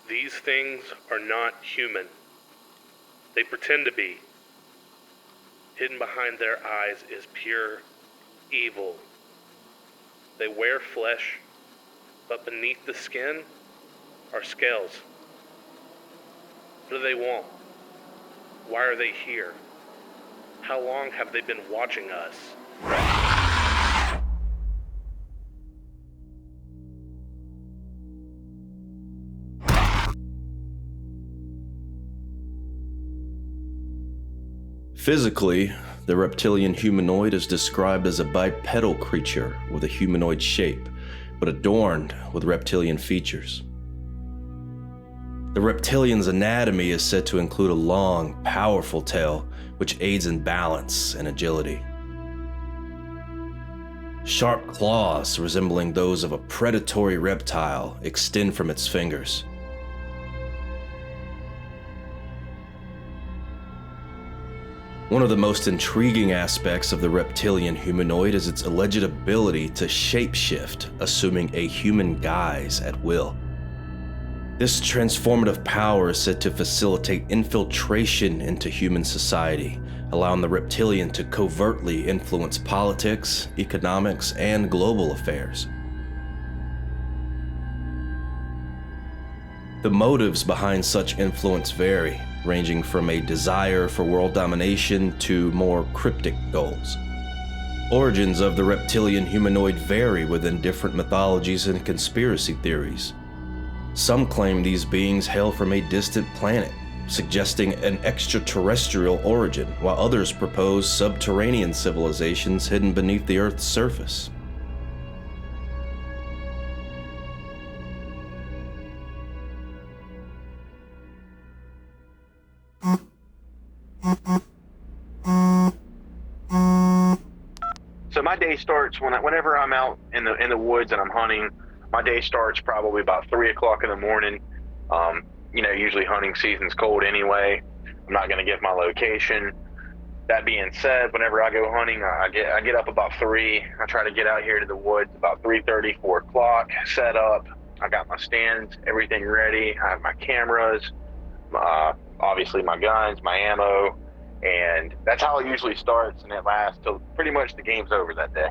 These things are not human. They pretend to be. Hidden behind their eyes is pure evil. They wear flesh, but beneath the skin are scales. What do they want? Why are they here? How long have they been watching us? Physically, the reptilian humanoid is described as a bipedal creature with a humanoid shape, but adorned with reptilian features. The reptilian's anatomy is said to include a long, powerful tail, which aids in balance and agility. Sharp claws resembling those of a predatory reptile extend from its fingers. One of the most intriguing aspects of the reptilian humanoid is its alleged ability to shapeshift, assuming a human guise at will. This transformative power is said to facilitate infiltration into human society, allowing the reptilian to covertly influence politics, economics, and global affairs. The motives behind such influence vary, ranging from a desire for world domination to more cryptic goals. Origins of the reptilian humanoid vary within different mythologies and conspiracy theories. Some claim these beings hail from a distant planet, suggesting an extraterrestrial origin, while others propose subterranean civilizations hidden beneath the Earth's surface. So my day starts whenever I'm out in the woods and I'm hunting. My day starts probably about 3 o'clock in the morning. Usually hunting season's cold anyway. I'm not going to give my location. That being said, whenever I go hunting, I get up about 3. I try to get out here to the woods about 3:30, 4 o'clock, set up. I got my stands, everything ready. I have my cameras, obviously my guns, my ammo, and that's how it usually starts, and it lasts till pretty much the game's over that day.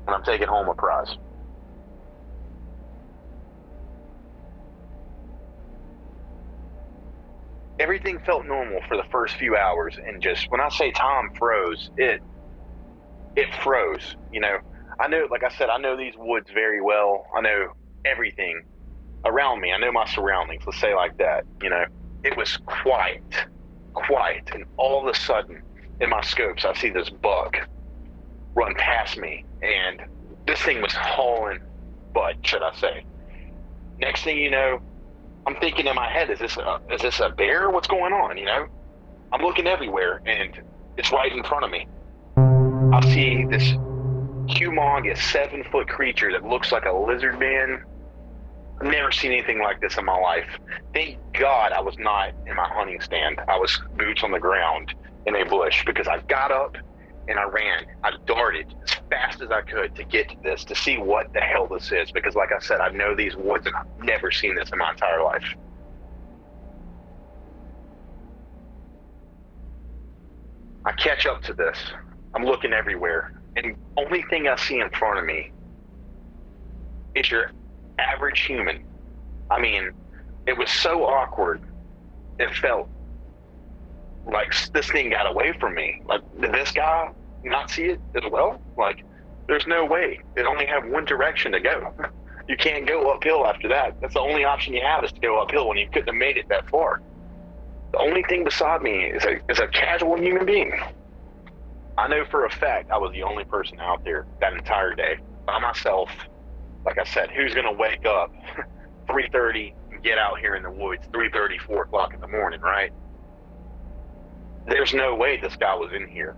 And I'm taking home a prize. Everything felt normal for the first few hours, and just when I say time froze, it froze. I know, like I said, I know these woods very well. I know everything around me. I know my surroundings, let's say like that. It was quiet, and all of a sudden, in my scopes, I see this buck run past me, and this thing was hauling butt, should I say. Next thing you know, I'm thinking in my head, is this a bear? What's going on? I'm looking everywhere, and it's right in front of me. I see this humongous 7-foot creature that looks like a lizard man. I've never seen anything like this in my life. Thank God I was not in my hunting stand. I was boots on the ground in a bush, because I got up and I ran. I darted as fast as I could to get to this, to see what the hell this is, because like I said, I know these woods and I've never seen this in my entire life. I catch up to this. I'm looking everywhere, and the only thing I see in front of me is your average human. I mean, it was so awkward. It felt like this thing got away from me. Like, did this guy not see it as well? Like, there's no way. It only have one direction to go. You can't go uphill after that. That's the only option you have, is to go uphill when you couldn't have made it that far. The only thing beside me is a casual human being. I know for a fact I was the only person out there that entire day by myself. Like I said, who's going to wake up 3:30 and get out here in the woods 3:30, 4 o'clock in the morning, right? There's no way this guy was in here.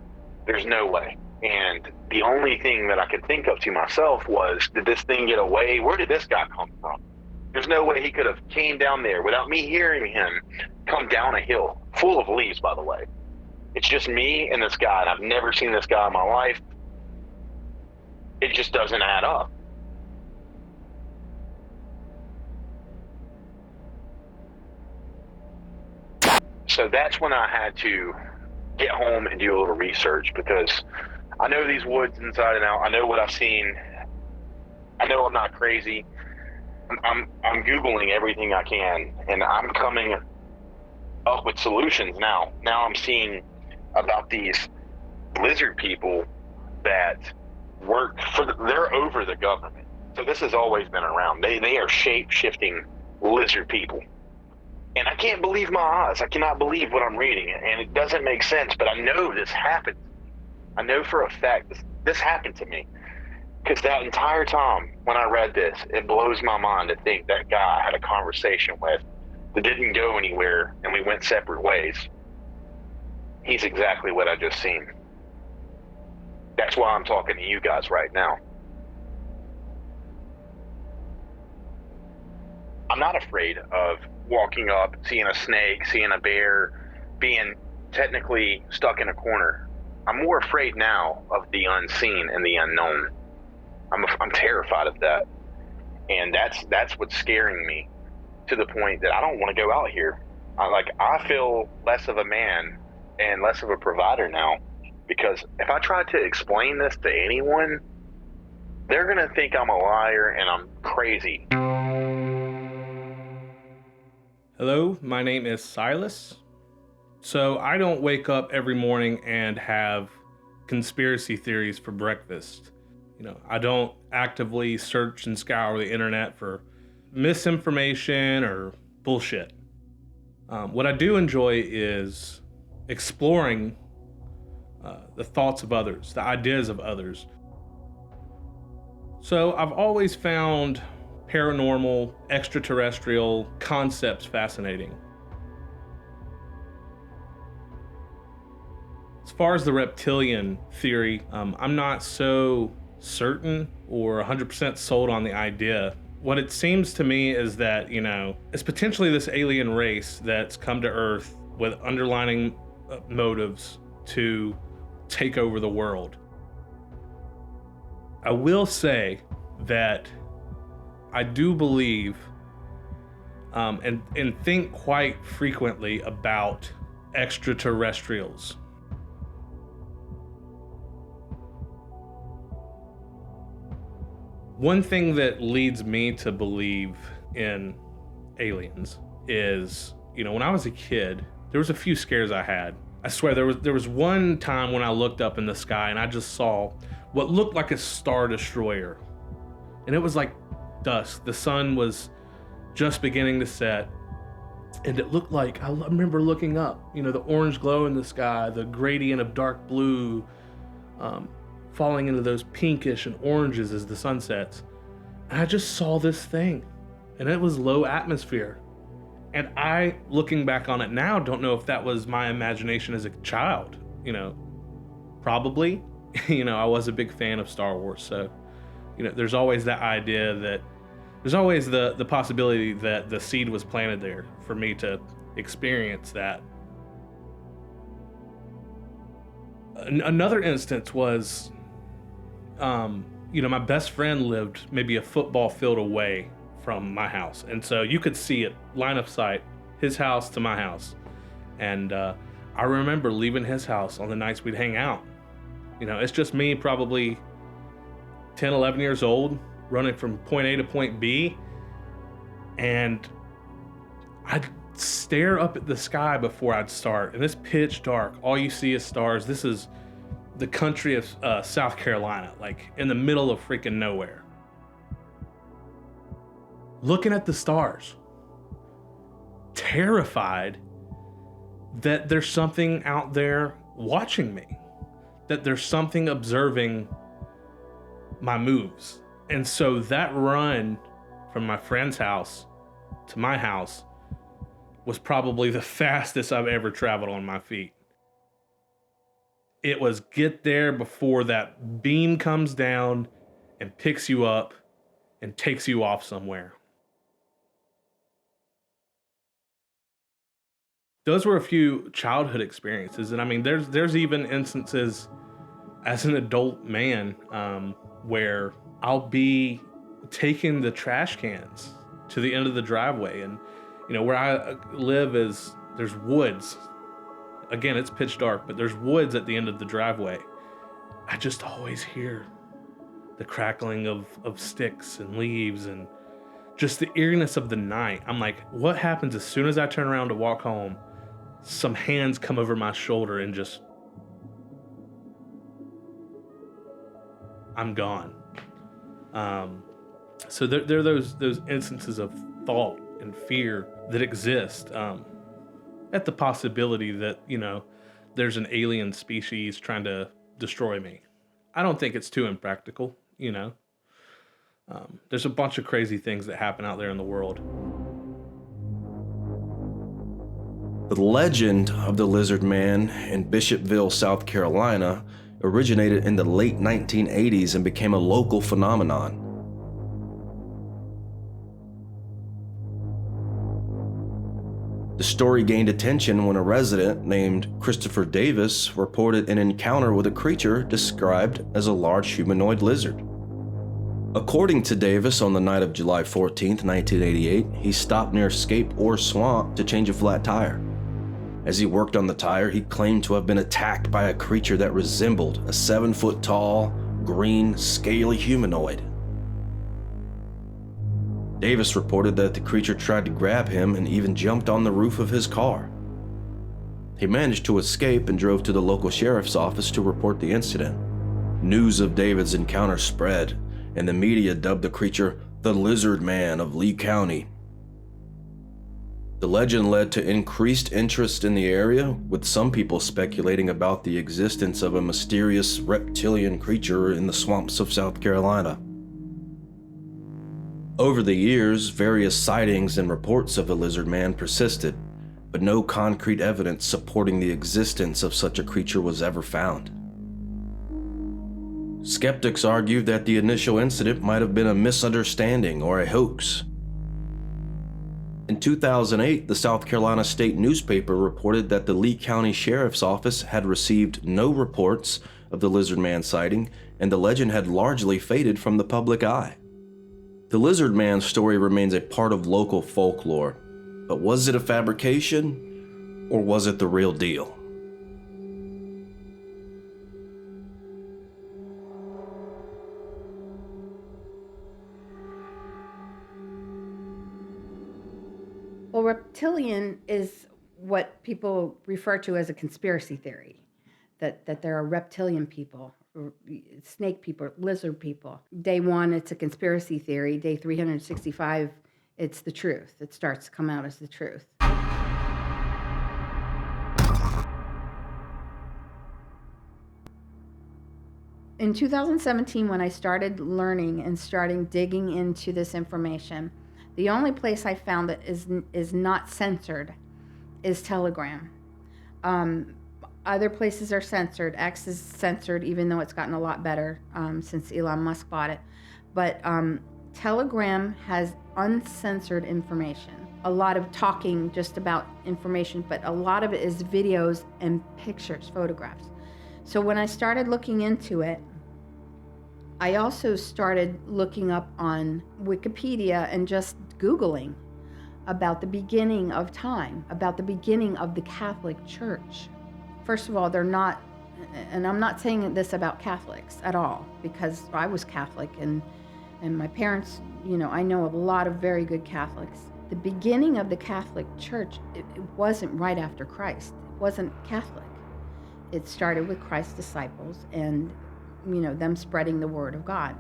There's no way. And the only thing that I could think of to myself was, did this thing get away? Where did this guy come from? There's no way he could have came down there without me hearing him come down a hill, full of leaves, by the way. It's just me and this guy, and I've never seen this guy in my life. It just doesn't add up. So that's when I had to get home and do a little research, because I know these woods inside and out. I know what I've seen. I know I'm not crazy. I'm Googling everything I can, and I'm coming up with solutions now. Now I'm seeing about these lizard people that work for they're over the government. So this has always been around. They are shape-shifting lizard people. And I can't believe my eyes. I cannot believe what I'm reading, and it doesn't make sense, but I know this happened. I know for a fact this happened to me. Because that entire time when I read this, it blows my mind to think that guy I had a conversation with that didn't go anywhere and we went separate ways. He's exactly what I just seen. That's why I'm talking to you guys right now. I'm not afraid of walking up, seeing a snake, seeing a bear, being technically stuck in a corner. I'm more afraid now of the unseen and the unknown. I'm terrified of that, and that's what's scaring me to the point that I don't want to go out here. I feel less of a man and less of a provider now, because if I try to explain this to anyone, they're gonna think I'm a liar and I'm crazy. Hello, my name is Silas. So I don't wake up every morning and have conspiracy theories for breakfast. I don't actively search and scour the internet for misinformation or bullshit. What I do enjoy is exploring the thoughts of others, the ideas of others. So I've always found paranormal, extraterrestrial concepts fascinating. As far as the reptilian theory, I'm not so certain or 100% sold on the idea. What it seems to me is that, it's potentially this alien race that's come to Earth with underlying motives to take over the world. I will say that I do believe and think quite frequently about extraterrestrials. One thing that leads me to believe in aliens is, when I was a kid, there was a few scares I had. I swear there was one time when I looked up in the sky and I just saw what looked like a star destroyer. And it was like dusk. The sun was just beginning to set. And it looked like, I remember looking up, the orange glow in the sky, the gradient of dark blue, falling into those pinkish and oranges as the sun sets. And I just saw this thing, and it was low atmosphere. And I, looking back on it now, don't know if that was my imagination as a child, probably. I was a big fan of Star Wars, so, there's always that idea that, there's always the possibility that the seed was planted there for me to experience that. Another instance was, my best friend lived maybe a football field away from my house. And so you could see it, line of sight, his house to my house. And I remember leaving his house on the nights we'd hang out. It's just me, probably 10, 11 years old, running from point A to point B. And I'd stare up at the sky before I'd start. And it's pitch dark. All you see is stars. This is the country of South Carolina, like in the middle of freaking nowhere. Looking at the stars, terrified that there's something out there watching me, that there's something observing my moves. And so that run from my friend's house to my house was probably the fastest I've ever traveled on my feet. It was get there before that beam comes down and picks you up and takes you off somewhere. Those were a few childhood experiences. And there's even instances as an adult man where I'll be taking the trash cans to the end of the driveway. And, where I live is There's woods. Again, it's pitch dark, but there's woods at the end of the driveway. I just always hear the crackling of sticks and leaves and just the eeriness of the night. I'm like, what happens as soon as I turn around to walk home? Some hands come over my shoulder and just, I'm gone. So there are those instances of thought and fear that exist at the possibility that, there's an alien species trying to destroy me. I don't think it's too impractical, There's a bunch of crazy things that happen out there in the world. The legend of the Lizard Man in Bishopville, South Carolina, originated in the late 1980s and became a local phenomenon. The story gained attention when a resident named Christopher Davis reported an encounter with a creature described as a large humanoid lizard. According to Davis, on the night of July 14, 1988, he stopped near Scape Ore Swamp to change a flat tire. As he worked on the tire, he claimed to have been attacked by a creature that resembled a 7-foot-tall, green, scaly humanoid. Davis reported that the creature tried to grab him and even jumped on the roof of his car. He managed to escape and drove to the local sheriff's office to report the incident. News of David's encounter spread, and the media dubbed the creature the Lizard Man of Lee County. The legend led to increased interest in the area, with some people speculating about the existence of a mysterious reptilian creature in the swamps of South Carolina. Over the years, various sightings and reports of the Lizard Man persisted, but no concrete evidence supporting the existence of such a creature was ever found. Skeptics argued that the initial incident might have been a misunderstanding or a hoax. In 2008, the South Carolina State newspaper reported that the Lee County Sheriff's Office had received no reports of the Lizard Man sighting, and the legend had largely faded from the public eye. The Lizard Man story remains a part of local folklore, but was it a fabrication, or was it the real deal? Well, reptilian is what people refer to as a conspiracy theory, that there are reptilian people, snake people, lizard people. Day one, it's a conspiracy theory. Day 365, it's the truth. It starts to come out as the truth. In 2017, when I started learning and starting digging into this information, the only place I found that is not censored is Telegram. Other places are censored. X is censored, even though it's gotten a lot better since Elon Musk bought it. But Telegram has uncensored information. A lot of talking just about information, but a lot of it is videos and pictures, photographs. So when I started looking into it, I also started looking up on Wikipedia and just Googling about the beginning of time, about the beginning of the Catholic Church. First of all, they're not, and I'm not saying this about Catholics at all, because I was Catholic and my parents, I know a lot of very good Catholics. The beginning of the Catholic Church, it wasn't right after Christ. It wasn't Catholic. It started with Christ's disciples and them spreading the word of God.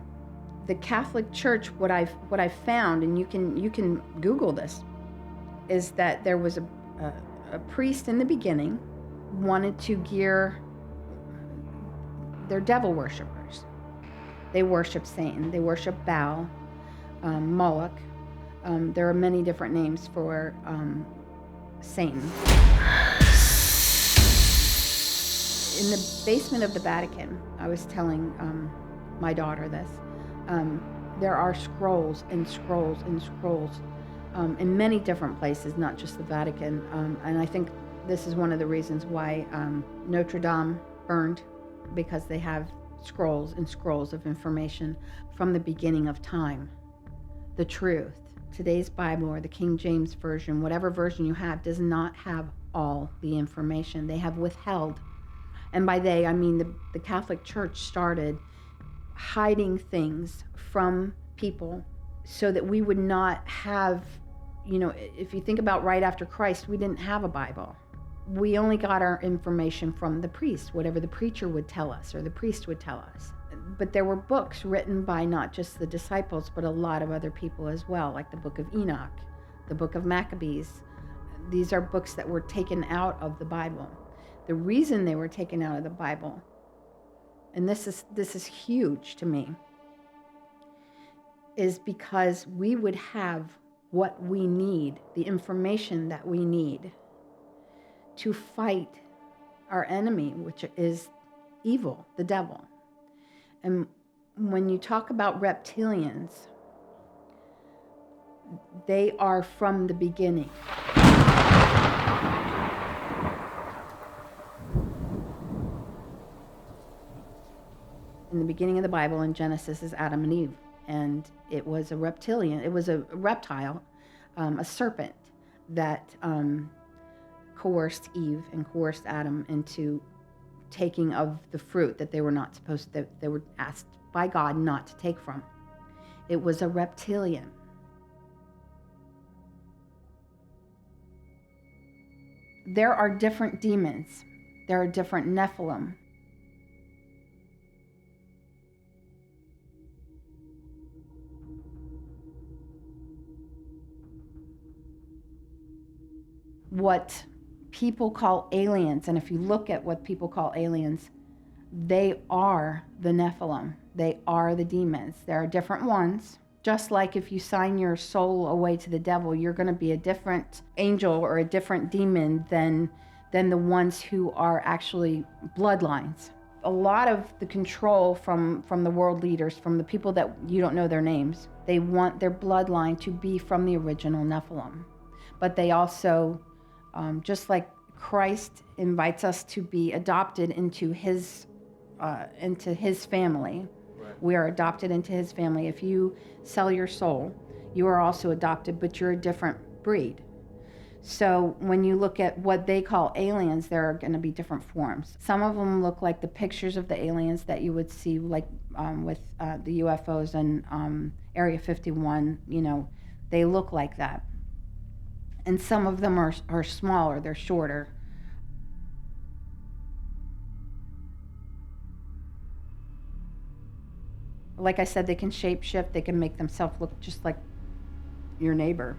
The Catholic Church, what I've found, and you can Google this, is that there was a priest in the beginning wanted to gear their devil worshipers. They worship Satan. They worship Baal, Moloch. There are many different names for Satan. In the basement of the Vatican, I was telling my daughter this, there are scrolls and scrolls and scrolls in many different places, not just the Vatican. And I think this is one of the reasons why Notre Dame burned, because they have scrolls and scrolls of information from the beginning of time. The truth. Today's Bible, or the King James Version, whatever version you have, does not have all the information. They have withheld. And by they, I mean the Catholic Church started hiding things from people so that we would not have, if you think about right after Christ, we didn't have a Bible. We only got our information from the priest, whatever the preacher would tell us or the priest would tell us. But there were books written by not just the disciples, but a lot of other people as well, like the book of Enoch, the book of Maccabees. These are books that were taken out of the Bible. The reason they were taken out of the Bible, and this is huge to me, is because we would have what we need, the information that we need to fight our enemy, which is evil, the devil. And when you talk about reptilians, they are from the beginning. In the beginning of the Bible, in Genesis, is Adam and Eve. And it was a reptilian, it was a reptile, a serpent that coerced Eve and coerced Adam into taking of the fruit that they were not supposed to, they were asked by God not to take from. It was a reptilian. There are different demons. There are different Nephilim. What people call aliens, and if you look at what people call aliens, they are the Nephilim. They are the demons. There are different ones. Just like if you sign your soul away to the devil, you're going to be a different angel or a different demon than the ones who are actually bloodlines. A lot of the control from the world leaders, from the people that you don't know their names, they want their bloodline to be from the original Nephilim. But they also, just like Christ invites us to be adopted into his family. Right. We are adopted into his family. If you sell your soul, you are also adopted, but you're a different breed. So when you look at what they call aliens, there are going to be different forms. Some of them look like the pictures of the aliens that you would see, like with the UFOs and Area 51. They look like that. And some of them are smaller, they're shorter. Like I said, they can shapeshift, they can make themselves look just like your neighbor.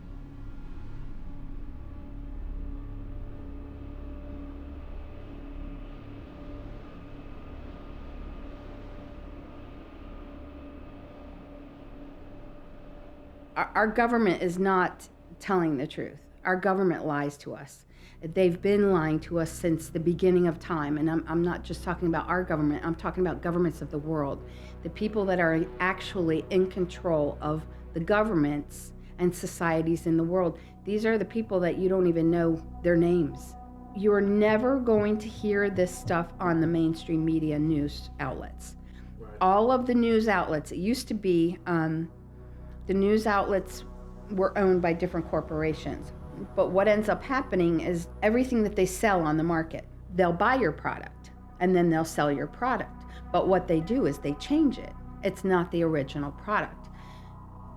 Our government is not telling the truth. Our government lies to us. They've been lying to us since the beginning of time. And I'm not just talking about our government, I'm talking about governments of the world. The people that are actually in control of the governments and societies in the world. These are the people that you don't even know their names. You're never going to hear this stuff on the mainstream media news outlets. Right. All of the news outlets, it used to be, the news outlets were owned by different corporations. But what ends up happening is everything that they sell on the market, they'll buy your product and then they'll sell your product. But what they do is they change it. It's not the original product.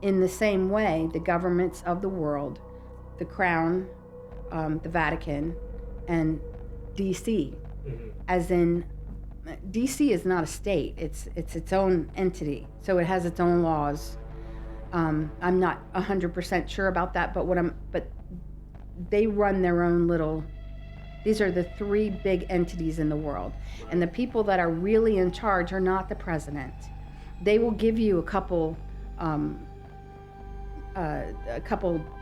In the same way, the governments of the world, the Crown, the Vatican, and DC, as in DC is not a state, it's its own entity. So it has its own laws. I'm not 100% sure about that, but they run their own little, these are the three big entities in the world. And the people that are really in charge are not the president. They will give you a couple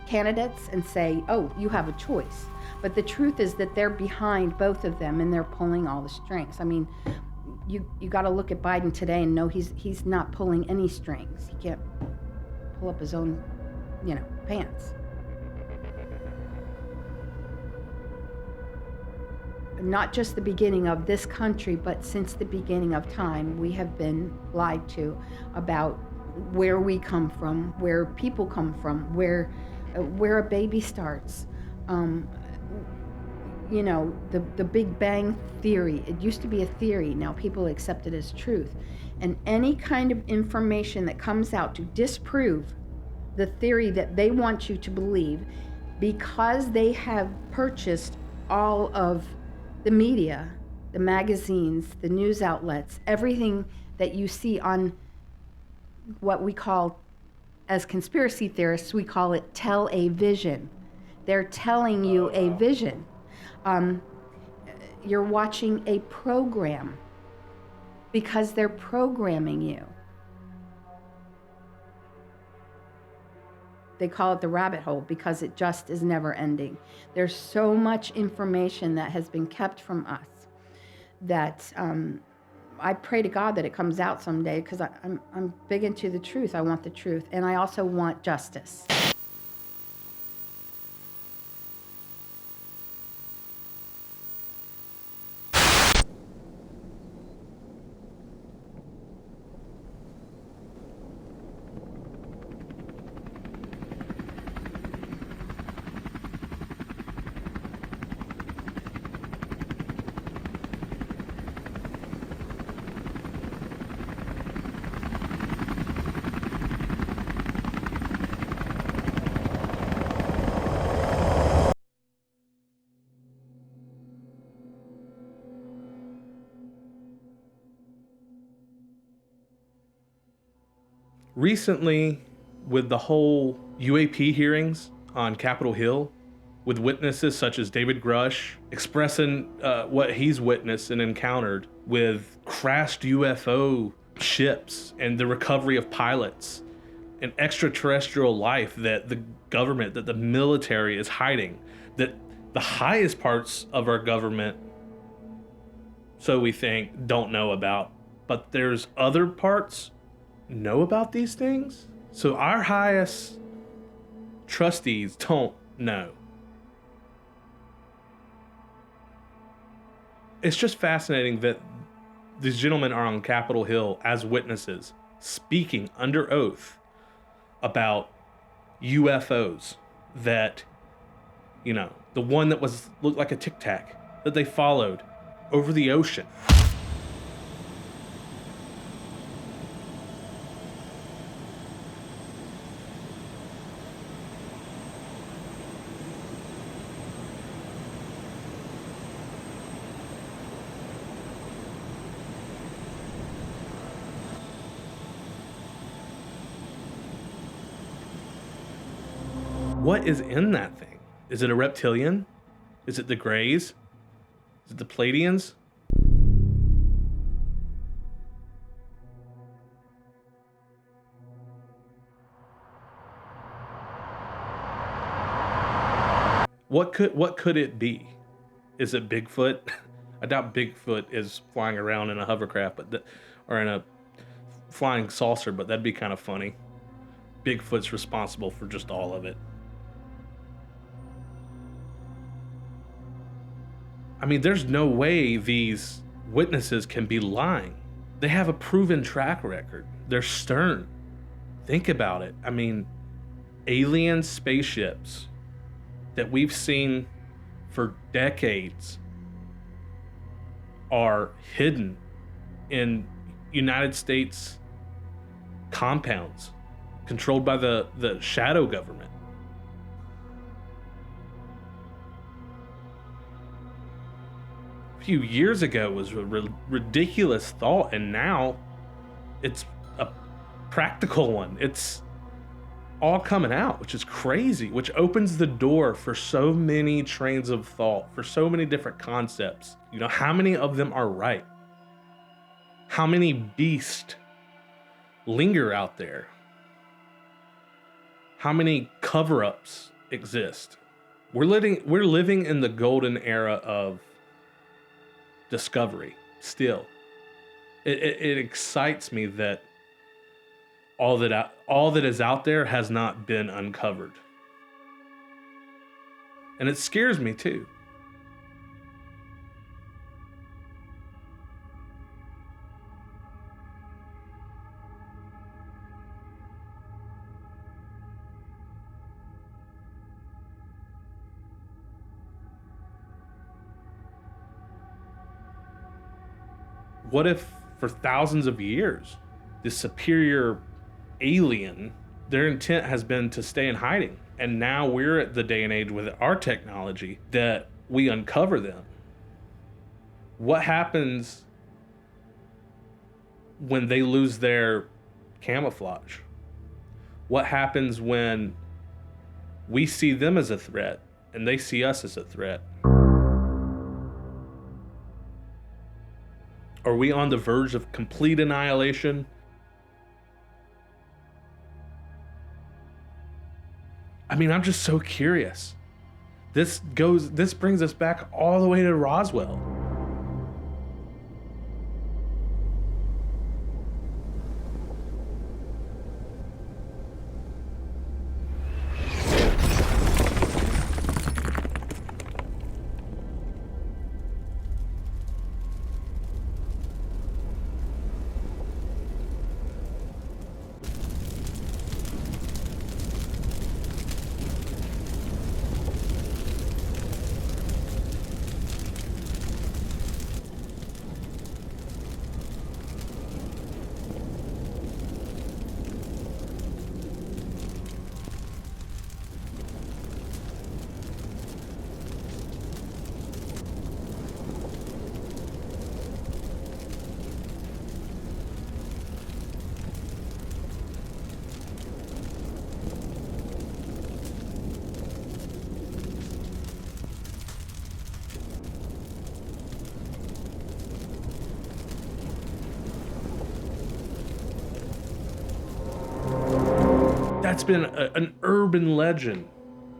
candidates and say, oh, you have a choice. But the truth is that they're behind both of them and they're pulling all the strings. I mean, you got to look at Biden today and know he's not pulling any strings. He can't pull up his own, pants. Not just the beginning of this country, but since the beginning of time, we have been lied to about where we come from, where people come from, where a baby starts. the Big Bang theory. It used to be a theory. Now people accept it as truth. And any kind of information that comes out to disprove the theory that they want you to believe, because they have purchased all of the media, the magazines, the news outlets, everything that you see on what we call, as conspiracy theorists, we call it tell-a-vision. They're telling you a vision. You're watching a program because they're programming you. They call it the rabbit hole because it just is never ending. There's so much information that has been kept from us that I pray to God that it comes out someday, because I'm big into the truth. I want the truth, and I also want justice. Recently, with the whole UAP hearings on Capitol Hill, with witnesses such as David Grush expressing what he's witnessed and encountered with crashed UFO ships and the recovery of pilots and extraterrestrial life that the government, that the military is hiding, that the highest parts of our government, so we think, don't know about, but there's other parts know about these things. So our highest trustees don't know. It's just fascinating that these gentlemen are on Capitol Hill as witnesses, speaking under oath about UFOs that, the one that looked like a Tic Tac that they followed over the ocean. What is in that thing? Is it a reptilian? Is it the Greys? Is it the Pleiadians? What could it be? Is it Bigfoot? I doubt Bigfoot is flying around in a hovercraft, or in a flying saucer, but that'd be kind of funny. Bigfoot's responsible for just all of it. I mean, there's no way these witnesses can be lying. They have a proven track record. They're stern. Think about it. I mean, alien spaceships that we've seen for decades are hidden in United States compounds controlled by the shadow government. A few years ago it was a ridiculous thought, and now it's a practical one. It's all coming out, which is crazy, which opens the door for so many trains of thought, for so many different concepts. How many of them are right? How many beasts linger out there? How many cover-ups exist? We're living in the golden era of discovery still. It excites me that all that is out there has not been uncovered. And it scares me too. What if for thousands of years, this superior alien, their intent has been to stay in hiding, and now we're at the day and age with our technology that we uncover them? What happens when they lose their camouflage? What happens when we see them as a threat and they see us as a threat? Are we on the verge of complete annihilation? I mean, I'm just so curious. This brings us back all the way to Roswell. That's been an urban legend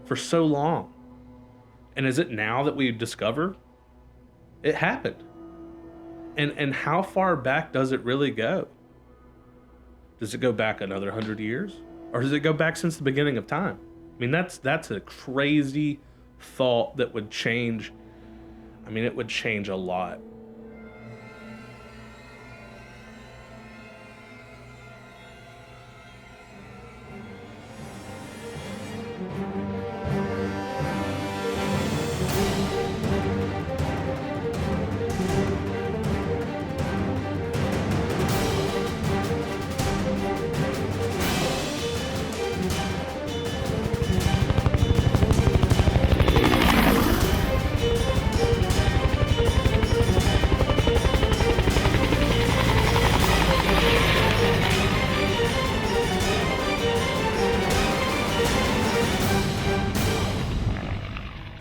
for so long. And is it now that we discover it happened? And how far back does it really go? Does it go back another 100 years? Or does it go back since the beginning of time? I mean, that's a crazy thought that would change. I mean, it would change a lot.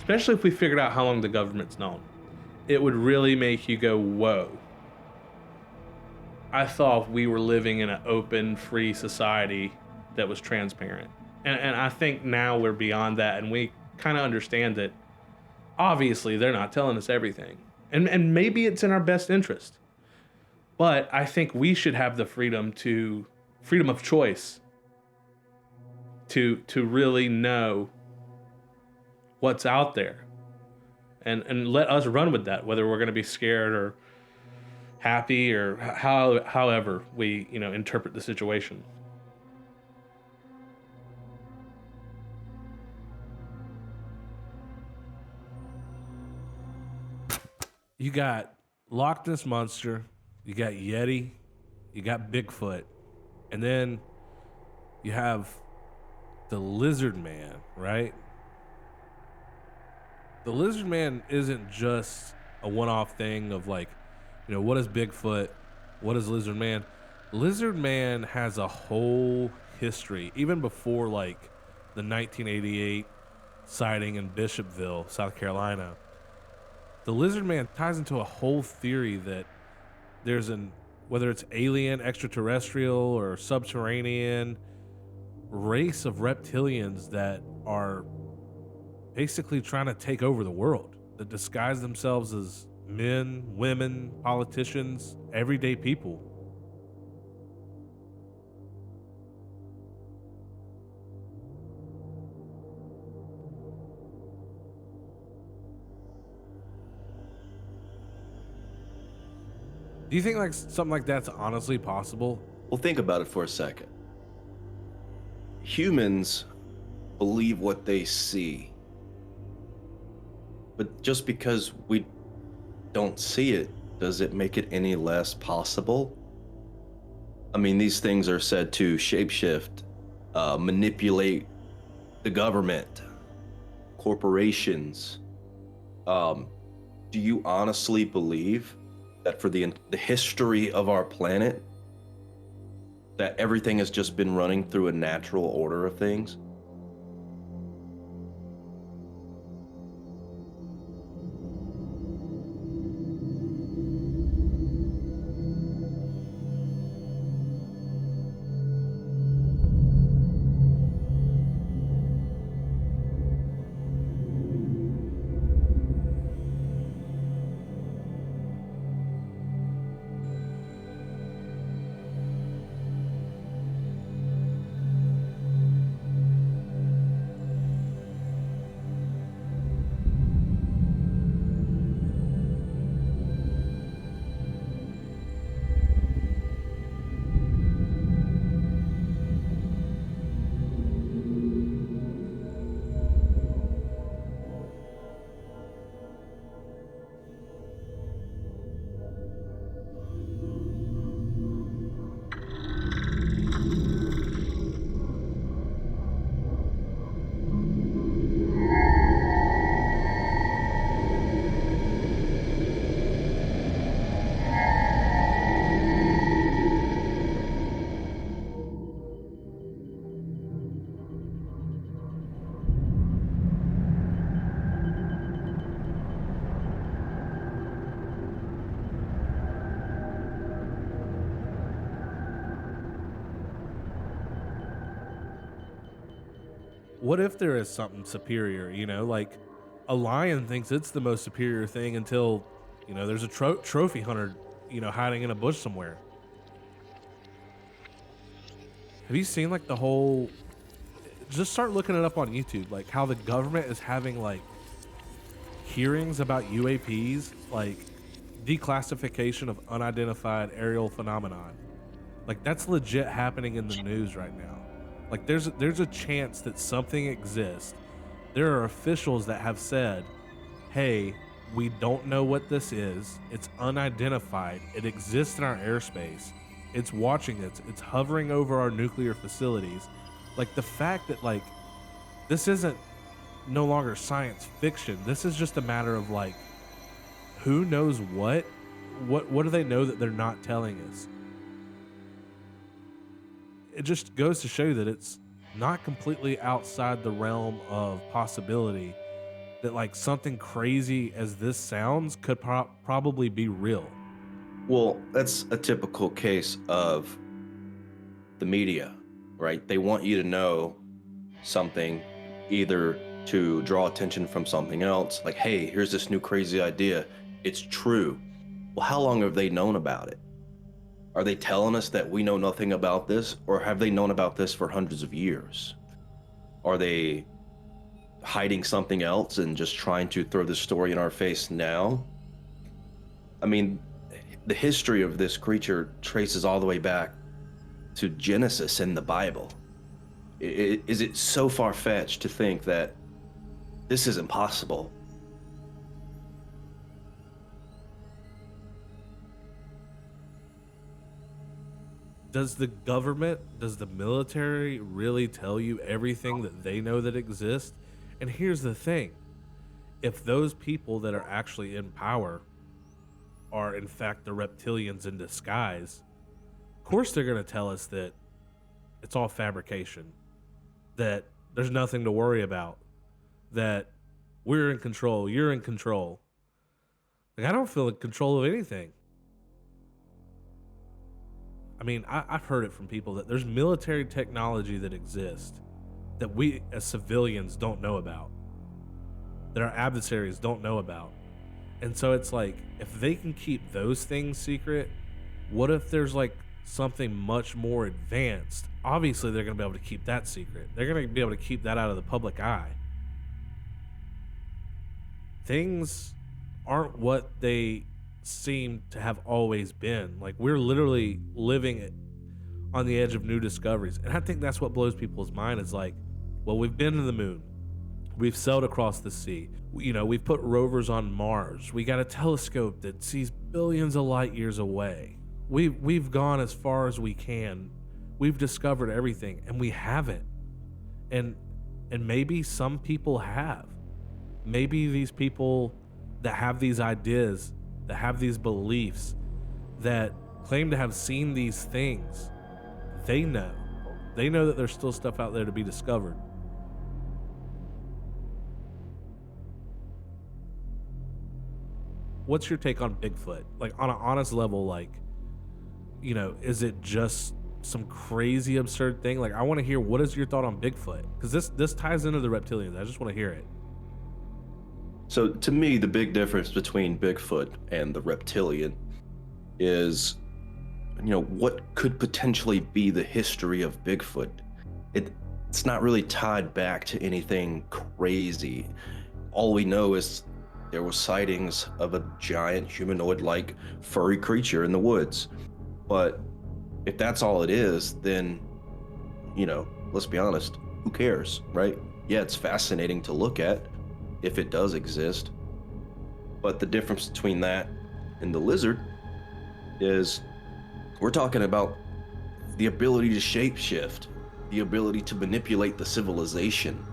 Especially if we figured out how long the government's known. It would really make you go, whoa. I thought we were living in an open, free society that was transparent. And I think now we're beyond that, and we kind of understand that obviously they're not telling us everything. And maybe it's in our best interest. But I think we should have the freedom of choice to really know what's out there, and let us run with that, whether we're going to be scared or happy or however we interpret the situation. You got Loch Ness Monster, you got Yeti, you got Bigfoot, and then you have the Lizard Man, right? The Lizard Man isn't just a one-off thing of like, what is Bigfoot? What is Lizard Man? Lizard Man has a whole history, even before like the 1988 sighting in Bishopville, South Carolina. The Lizard Man ties into a whole theory that there's whether it's alien, extraterrestrial, or subterranean race of reptilians that are basically trying to take over the world, that disguise themselves as men, women, politicians, everyday people. Do you think like something like that's honestly possible? Well, think about it for a second. Humans believe what they see. But just because we don't see it does it make it any less possible? I mean, these things are said to shapeshift, manipulate the government, corporations. Do you honestly believe that for the history of our planet, that everything has just been running through a natural order of things? What if there is something superior, like a lion thinks it's the most superior thing until, there's a trophy hunter, hiding in a bush somewhere. Have you seen like the whole, just start looking it up on YouTube, like how the government is having like hearings about UAPs, like declassification of unidentified aerial phenomenon. Like that's legit happening in the news right now. Like there's a chance that something exists. There are officials that have said, hey, we don't know what this is. It's unidentified. It exists in our airspace. It's watching us. It's hovering over our nuclear facilities. Like the fact that like this isn't no longer science fiction. This is just a matter of like, who knows what do they know that they're not telling us? It just goes to show that it's not completely outside the realm of possibility that like something crazy as this sounds could probably be real. Well, that's a typical case of the media, right? They want you to know something either to draw attention from something else, like, hey, here's this new crazy idea. It's true. Well, how long have they known about it? Are they telling us that we know nothing about this, or have they known about this for hundreds of years? Are they hiding something else and just trying to throw this story in our face now? I mean, the history of this creature traces all the way back to Genesis in the Bible. Is it so far-fetched to think that this is impossible? Does the government, does the military really tell you everything that they know that exists? And here's the thing. If those people that are actually in power are in fact the reptilians in disguise, of course they're going to tell us that it's all fabrication, that there's nothing to worry about, that we're in control, you're in control. Like, I don't feel in control of anything. I mean, I've heard it from people that there's military technology that exists that we as civilians don't know about, that our adversaries don't know about. And so it's like, if they can keep those things secret, what if there's like something much more advanced? Obviously, they're going to be able to keep that secret. They're going to be able to keep that out of the public eye. Things aren't what they seem to have always been. Like, we're literally living on the edge of new discoveries. And I think that's what blows people's mind is like, well, we've been to the moon. We've sailed across the sea. We've put rovers on Mars. We got a telescope that sees billions of light years away. We've gone as far as we can. We've discovered everything, and we haven't. And maybe some people have. Maybe these people that have these ideas, that have these beliefs, that claim to have seen these things, they know that there's still stuff out there to be discovered. What's your take on Bigfoot? Like, on an honest level, like, is it just some crazy absurd thing? Like, I want to hear, what is your thought on Bigfoot? Because this ties into the reptilians. I just want to hear it. So to me, the big difference between Bigfoot and the reptilian is, what could potentially be the history of Bigfoot. It's not really tied back to anything crazy. All we know is there were sightings of a giant humanoid-like furry creature in the woods. But if that's all it is, then, let's be honest, who cares, right? Yeah, it's fascinating to look at if it does exist. But the difference between that and the lizard is we're talking about the ability to shapeshift, the ability to manipulate the civilization.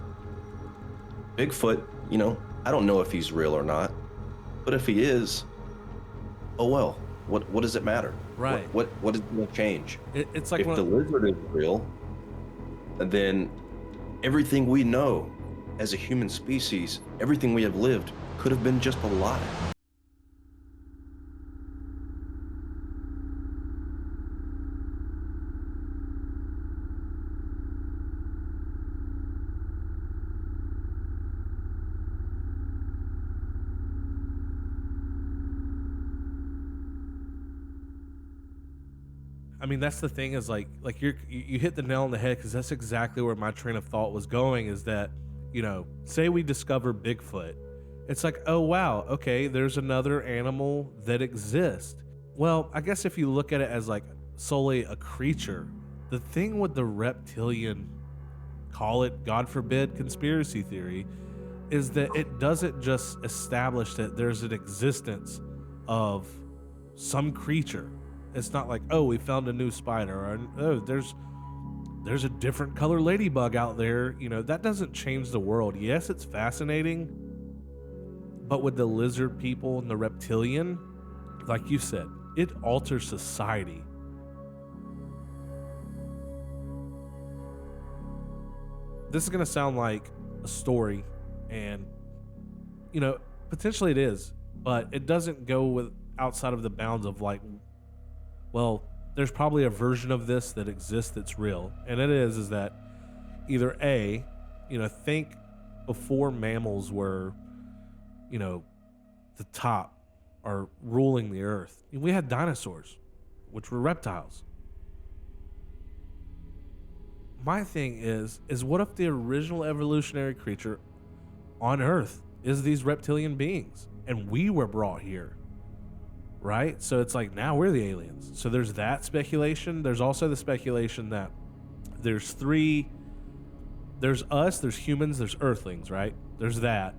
Bigfoot, I don't know if he's real or not, but if he is, oh well, what does it matter? Right. What is going to change? It's like, if the lizard is real, then everything we know as a human species, everything we have lived, could have been just a lie. I mean, that's the thing, is like you hit the nail on the head, because that's exactly where my train of thought was going, is that, say we discover Bigfoot. It's like, oh wow, okay, there's another animal that exists. Well, I guess if you look at it as like solely a creature, the thing with the reptilian, call it, God forbid, conspiracy theory, is that it doesn't just establish that there's an existence of some creature. It's not like, oh, we found a new spider, or oh, there's a different color ladybug out there. That doesn't change the world. Yes, it's fascinating, but with the lizard people and the reptilian, like you said, it alters society. This is going to sound like a story, and, potentially it is, but it doesn't go with outside of the bounds of like, well, there's probably a version of this that exists that's real. And it is that either A, think before mammals were, the top or ruling the earth. We had dinosaurs, which were reptiles. My thing is what if the original evolutionary creature on Earth is these reptilian beings, and we were brought here? Right? So it's like, now we're the aliens. So there's that speculation. There's also the speculation that there's us, there's humans, there's earthlings, right? There's that.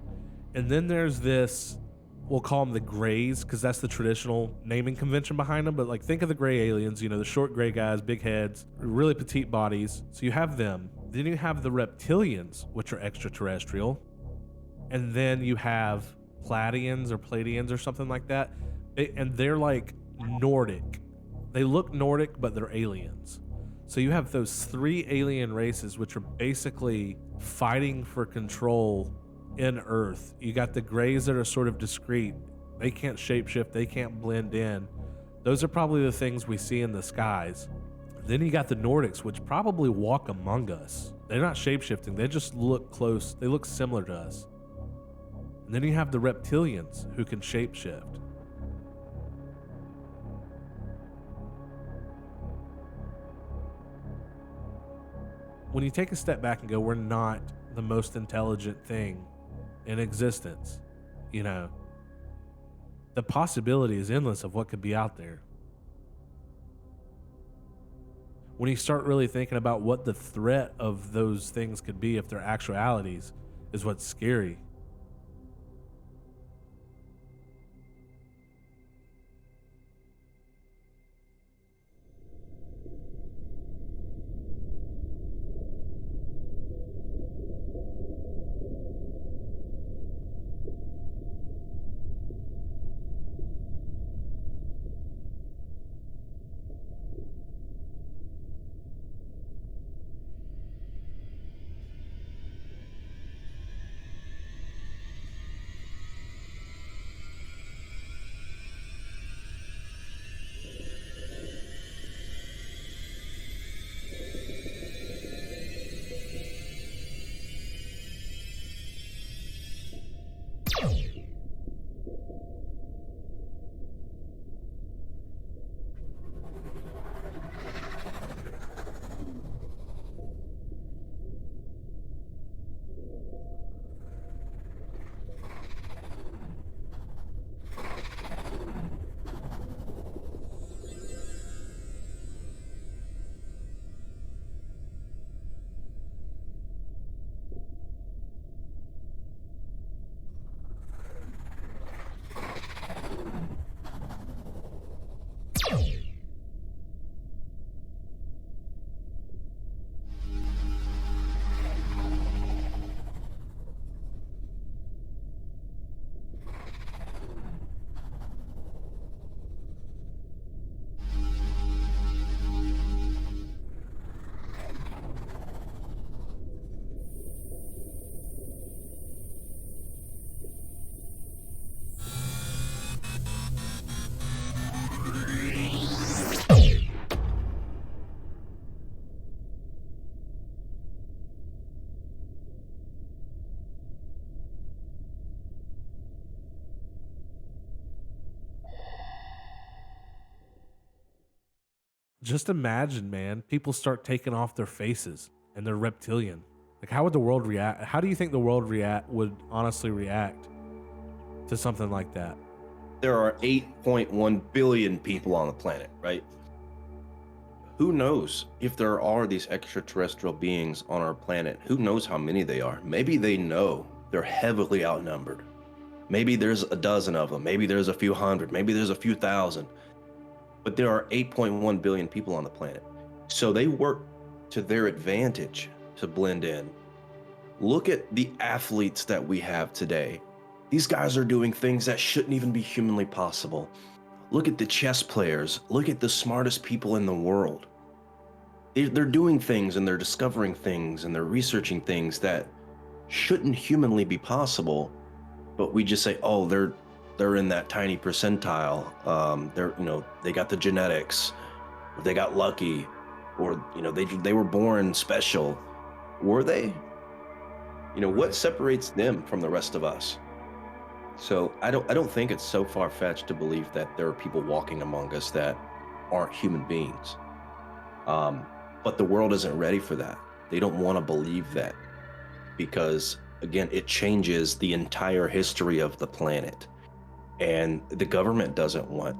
And then there's this, we'll call them the grays, because that's the traditional naming convention behind them. But like, think of the gray aliens, the short gray guys, big heads, really petite bodies. So you have them. Then you have the reptilians, which are extraterrestrial. And then you have Platians or something like that. And they're like Nordic. They look Nordic, but they're aliens. So you have those three alien races, which are basically fighting for control in Earth. You got the grays that are sort of discreet. They can't shapeshift. They can't blend in. Those are probably the things we see in the skies. Then you got the Nordics, which probably walk among us. They're not shapeshifting. They just look close. They look similar to us. And then you have the reptilians, who can shapeshift. When you take a step back and go, we're not the most intelligent thing in existence, the possibility is endless of what could be out there. When you start really thinking about what the threat of those things could be, if they're actualities, is what's scary. Just imagine, man, people start taking off their faces and they're reptilian. Like, how would the world react? How do you think the world would honestly react to something like that? There are 8.1 billion people on the planet, right? Who knows if there are these extraterrestrial beings on our planet? Who knows how many they are? Maybe they know they're heavily outnumbered. Maybe there's a dozen of them. Maybe there's a few hundred. Maybe there's a few thousand. But there are 8.1 billion people on the planet. So they work to their advantage to blend in. Look at the athletes that we have today. These guys are doing things that shouldn't even be humanly possible. Look at the chess players. Look at the smartest people in the world. They're doing things and they're discovering things and they're researching things that shouldn't humanly be possible. But we just say, oh, they're in that tiny percentile. They got the genetics, or they got lucky, or they were born special. Were they? What separates them from the rest of us? So I don't think it's so far-fetched to believe that there are people walking among us that aren't human beings. But the world isn't ready for that. They don't want to believe that because, again, it changes the entire history of the planet. And the government doesn't want,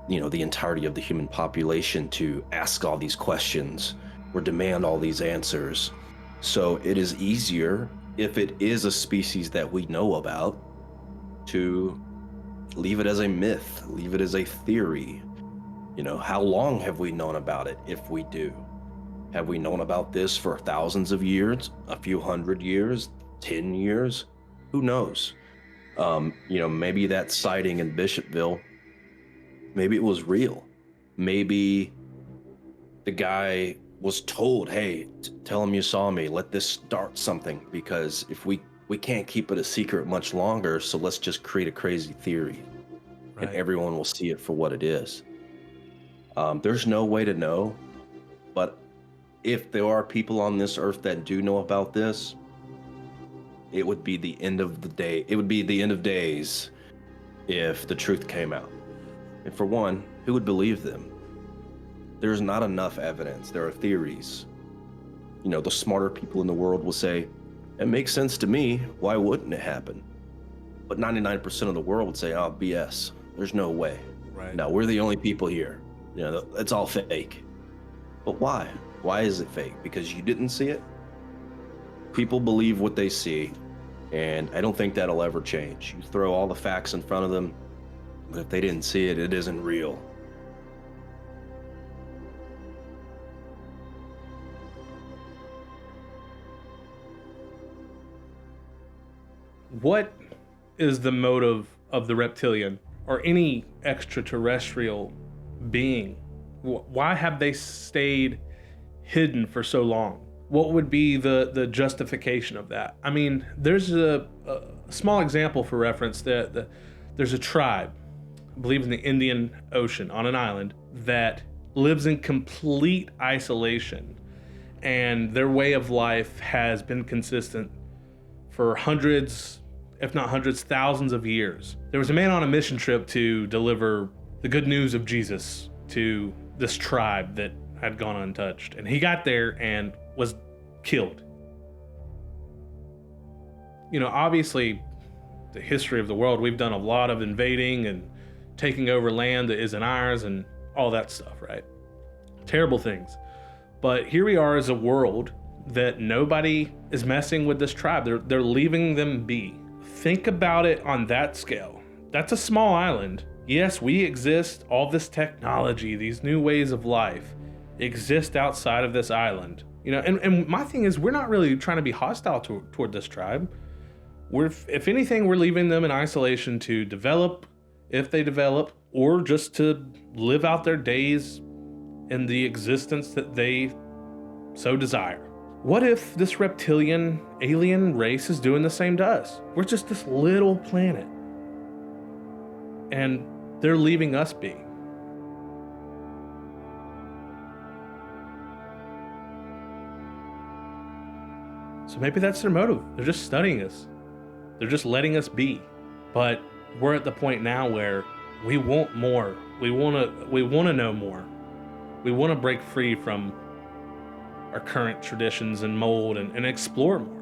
the entirety of the human population to ask all these questions or demand all these answers. So it is easier, if it is a species that we know about, to leave it as a myth, leave it as a theory. How long have we known about it if we do? Have we known about this for thousands of years, a few hundred years, 10 years? Who knows? Maybe that sighting in Bishopville, maybe it was real. Maybe the guy was told, hey, tell him you saw me, let this start something, because if we can't keep it a secret much longer, so let's just create a crazy theory. Right. And everyone will see it for what it is. There's no way to know, but if there are people on this earth that do know about this, it would be the end of the day. It would be the end of days if the truth came out. And for one, who would believe them? There's not enough evidence. There are theories. The smarter people in the world will say, it makes sense to me. Why wouldn't it happen? But 99% of the world would say, oh, BS. There's no way. Right. No, we're the only people here. It's all fake. But why? Why is it fake? Because you didn't see it? People believe what they see, and I don't think that'll ever change. You throw all the facts in front of them, but if they didn't see it, it isn't real. What is the motive of the reptilian or any extraterrestrial being? Why have they stayed hidden for so long? What would be the justification of that? I mean, there's a small example for reference that there's a tribe, I believe in the Indian Ocean on an island, that lives in complete isolation, and their way of life has been consistent for hundreds, if not hundreds, thousands of years. There was a man on a mission trip to deliver the good news of Jesus to this tribe that had gone untouched, and he got there and was killed. You know, obviously, the history of the world, we've done a lot of invading and taking over land that isn't ours and all that stuff, right? Terrible things. But here we are as a world that nobody is messing with this tribe. They're leaving them be. Think about it on that scale. That's a small island. Yes, we exist. All this technology, these new ways of life exist outside of this island. You know, and my thing is, we're not really trying to be hostile toward this tribe. If anything, we're leaving them in isolation to develop, if they develop, or just to live out their days in the existence that they so desire. What if this reptilian alien race is doing the same to us? We're just this little planet, and they're leaving us be. So maybe that's their motive. They're just studying us. They're just letting us be. But we're at the point now where we want more. We want to know more. We want to break free from our current traditions and mold and explore more.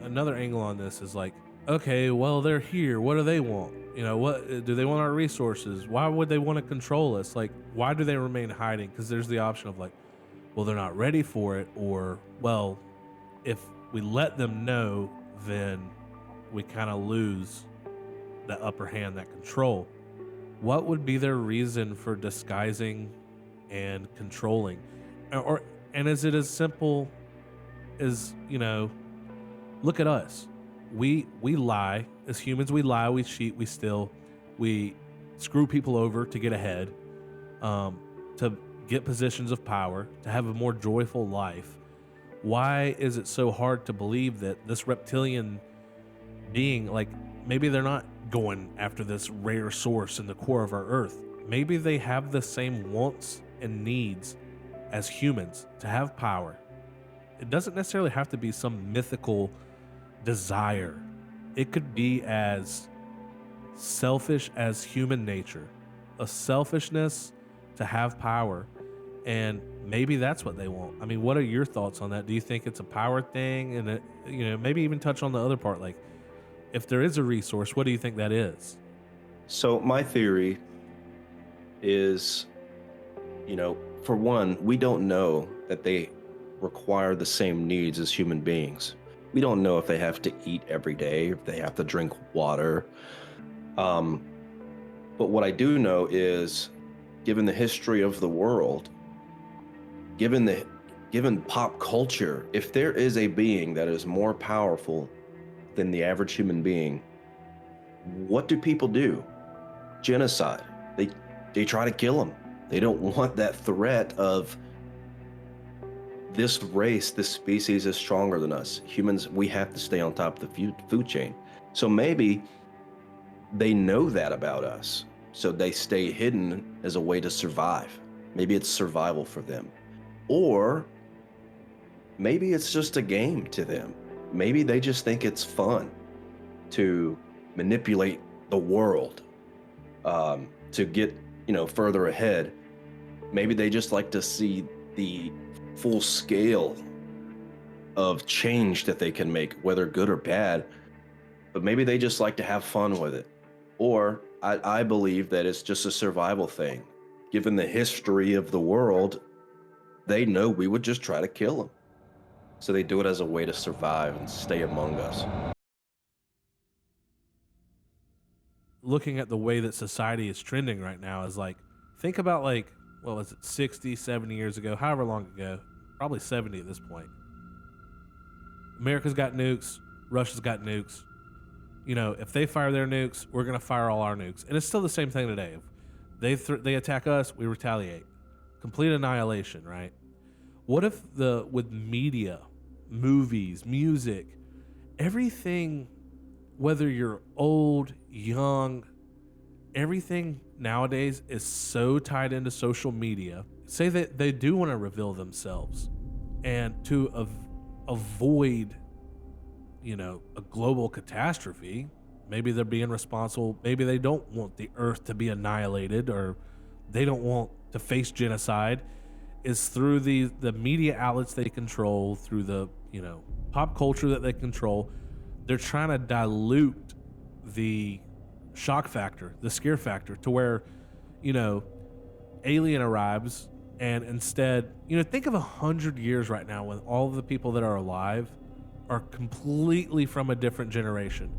Another angle on this is like, okay, well, they're here. What do they want? You know, what do they want? Our resources? Why would they want to control us? Like, why do they remain hiding? Because there's the option of like, well, they're not ready for it, or, well, if we let them know, then we kind of lose the upper hand, that control. What would be their reason for disguising and controlling? And is it as simple as, you know, look at us. We lie. As humans, we lie, we cheat, we steal, we screw people over to get ahead, to get positions of power, to have a more joyful life. Why is it so hard to believe that this reptilian being, like, maybe they're not going after this rare source in the core of our earth. Maybe they have the same wants and needs as humans to have power. It doesn't necessarily have to be some mythical desire. It could be as selfish as human nature, a selfishness to have power, and maybe that's what they want. I mean, what are your thoughts on that? Do you think it's a power thing? And it, you know, maybe even touch on the other part, like if there is a resource, what do you think that is? So my theory is, you know, for one, we don't know that they require the same needs as human beings. We don't know if they have to eat every day, if they have to drink water. But what I do know is, given the history of the world, given pop culture, if there is a being that is more powerful than the average human being, what do people do? Genocide. They try to kill them. They don't want that threat of this race, this species is stronger than us. Humans, we have to stay on top of the food chain. So maybe they know that about us. So they stay hidden as a way to survive. Maybe it's survival for them. Or maybe it's just a game to them. Maybe they just think it's fun to manipulate the world to get, further ahead. Maybe they just like to see the full scale of change that they can make, whether good or bad, but maybe they just like to have fun with it. Or I believe that it's just a survival thing. Given the history of the world, they know we would just try to kill them. So they do it as a way to survive and stay among us. Looking at the way that society is trending right now is like, think about like, what was it, 60, 70 years ago, however long ago, probably 70 at this point. America's got nukes, Russia's got nukes. If they fire their nukes, we're going to fire all our nukes. And it's still the same thing today. If they attack us, we retaliate. Complete annihilation, right? What if with media, movies, music, everything, whether you're old, young, everything nowadays is so tied into social media. Say that they do want to reveal themselves, and to avoid, a global catastrophe. Maybe they're being responsible. Maybe they don't want the earth to be annihilated, or they don't want to face genocide. Is through the media outlets they control, through the pop culture that they control. They're trying to dilute the shock factor, the scare factor, to where, alien arrives, and instead, think of 100 years right now when all of the people that are alive are completely from a different generation.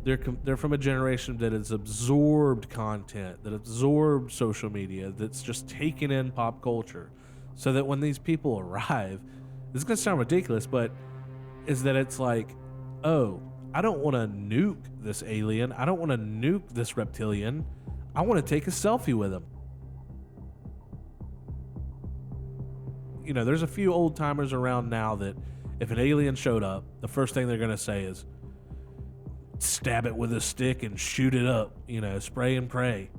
They're from a generation that has absorbed content, that absorbed social media, that's just taken in pop culture. So that when these people arrive, this is going to sound ridiculous, but is that it's like, oh, I don't want to nuke this alien. I don't want to nuke this reptilian. I want to take a selfie with him. There's a few old timers around now that if an alien showed up, the first thing they're going to say is stab it with a stick and shoot it up, spray and pray.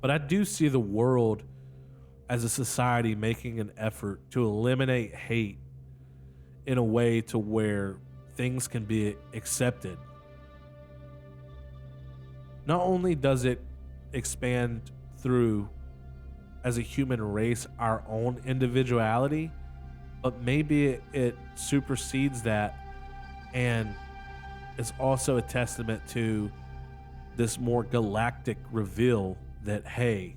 But I do see the world as a society making an effort to eliminate hate in a way to where things can be accepted. Not only does it expand through, as a human race, our own individuality, but maybe it supersedes that and is also a testament to this more galactic reveal that, hey,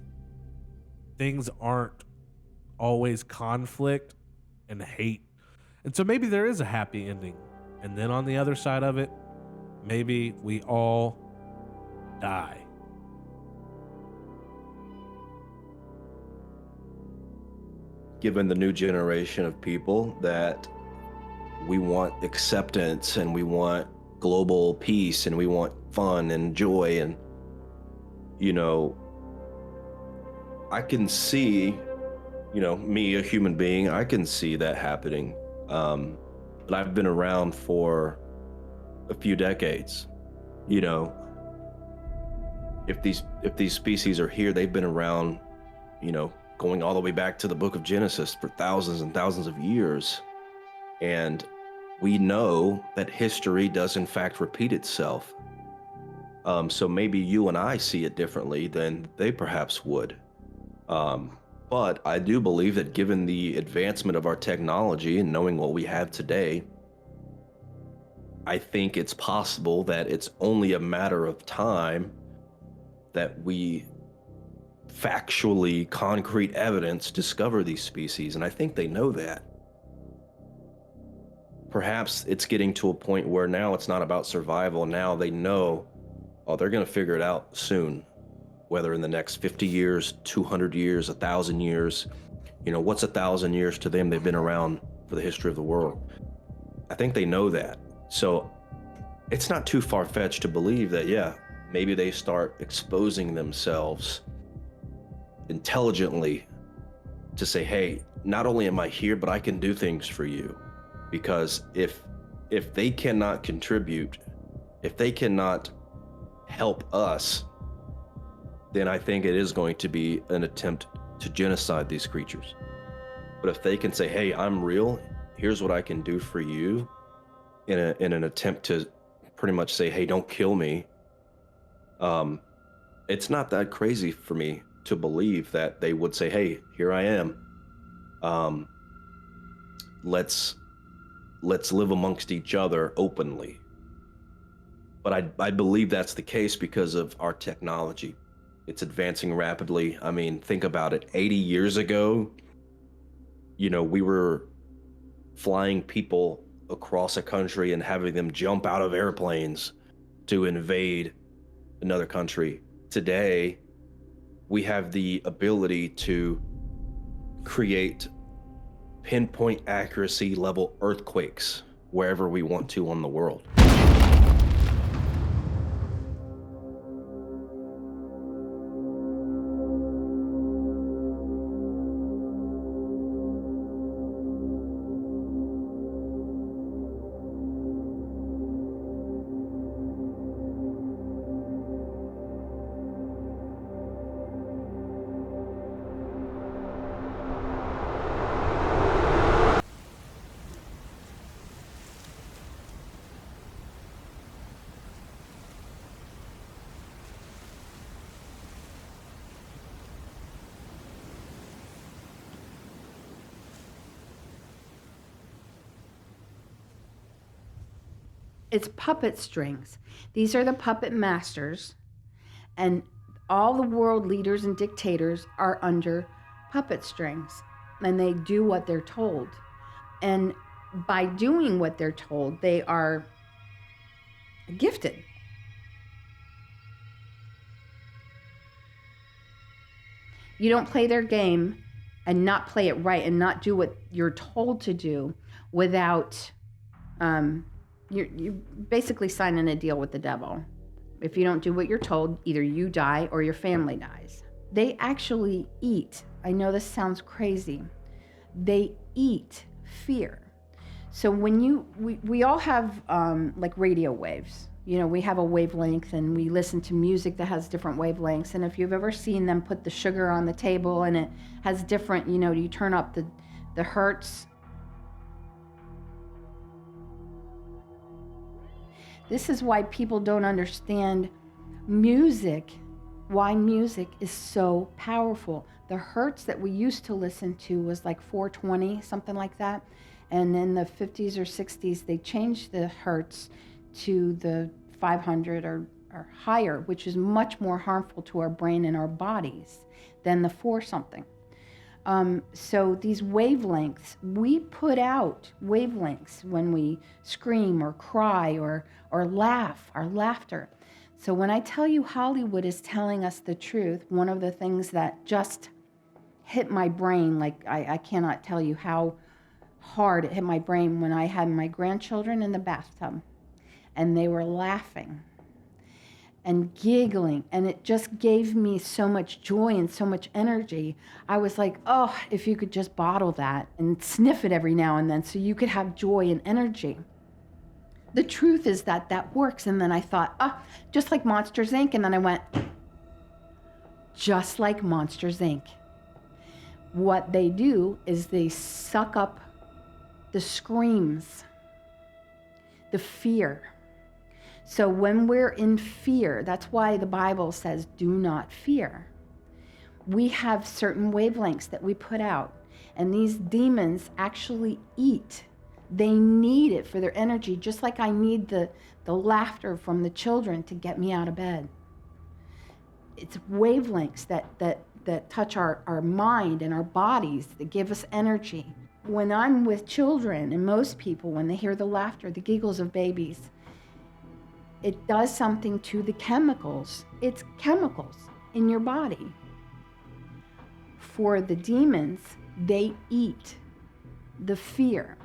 things aren't always conflict and hate. And so maybe there is a happy ending. And then on the other side of it, maybe we all die. Given the new generation of people that we want acceptance and we want global peace and we want fun and joy, and I can see, me, a human being, I can see that happening. But I've been around for a few decades. If these species are here, they've been around, going all the way back to the book of Genesis for thousands and thousands of years. And we know that history does in fact repeat itself. So maybe you and I see it differently than they perhaps would. But I do believe that given the advancement of our technology and knowing what we have today, I think it's possible that it's only a matter of time that we factually, concrete evidence discover these species, and I think they know that. Perhaps it's getting to a point where now it's not about survival. Now they know, oh, they're going to figure it out soon, whether in the next 50 years, 200 years, 1,000 years. What's 1,000 years to them? They've been around for the history of the world. I think they know that. So it's not too far-fetched to believe that, yeah, maybe they start exposing themselves intelligently to say, hey, not only am I here, but I can do things for you. Because if they cannot contribute, if they cannot help us, then I think it is going to be an attempt to genocide these creatures. But if they can say, hey, I'm real, here's what I can do for you, in an attempt to pretty much say, hey, don't kill me, it's not that crazy for me to believe that they would say, hey, here I am. Let's live amongst each other openly. But I believe that's the case because of our technology. It's advancing rapidly. I mean, think about it. 80 years ago, we were flying people across a country and having them jump out of airplanes to invade another country. Today, we have the ability to create pinpoint accuracy level earthquakes wherever we want to on the world. It's puppet strings. These are the puppet masters, and all the world leaders and dictators are under puppet strings, and they do what they're told. And by doing what they're told, they are gifted. You don't play their game and not play it right and not do what you're told to do without you're basically signing a deal with the devil. If you don't do what you're told, either you die or your family dies. They actually eat. I know this sounds crazy. They eat fear. So when we all have like radio waves. We have a wavelength and we listen to music that has different wavelengths. And if you've ever seen them put the sugar on the table and it has different, you turn up the hertz. This is why people don't understand music, why music is so powerful. The hertz that we used to listen to was like 420, something like that. And in the 50s or 60s, they changed the hertz to the 500 or higher, which is much more harmful to our brain and our bodies than the 4-something. So these wavelengths, we put out wavelengths when we scream or cry or laugh, our laughter. So when I tell you Hollywood is telling us the truth, one of the things that just hit my brain, like I cannot tell you how hard it hit my brain when I had my grandchildren in the bathtub and they were laughing and giggling, and it just gave me so much joy and so much energy. I was like, oh, if you could just bottle that and sniff it every now and then so you could have joy and energy. The truth is that works. And then I thought, just like Monsters, Inc. And then I went, just like Monsters, Inc. What they do is they suck up the screams, the fear. So when we're in fear, that's why the Bible says, do not fear. We have certain wavelengths that we put out, and these demons actually eat. They need it for their energy, just like I need the laughter from the children to get me out of bed. It's wavelengths that touch our mind and our bodies, that give us energy. When I'm with children, and most people, when they hear the laughter, the giggles of babies, it does something to the chemicals. It's chemicals in your body. For the demons, they eat the fear.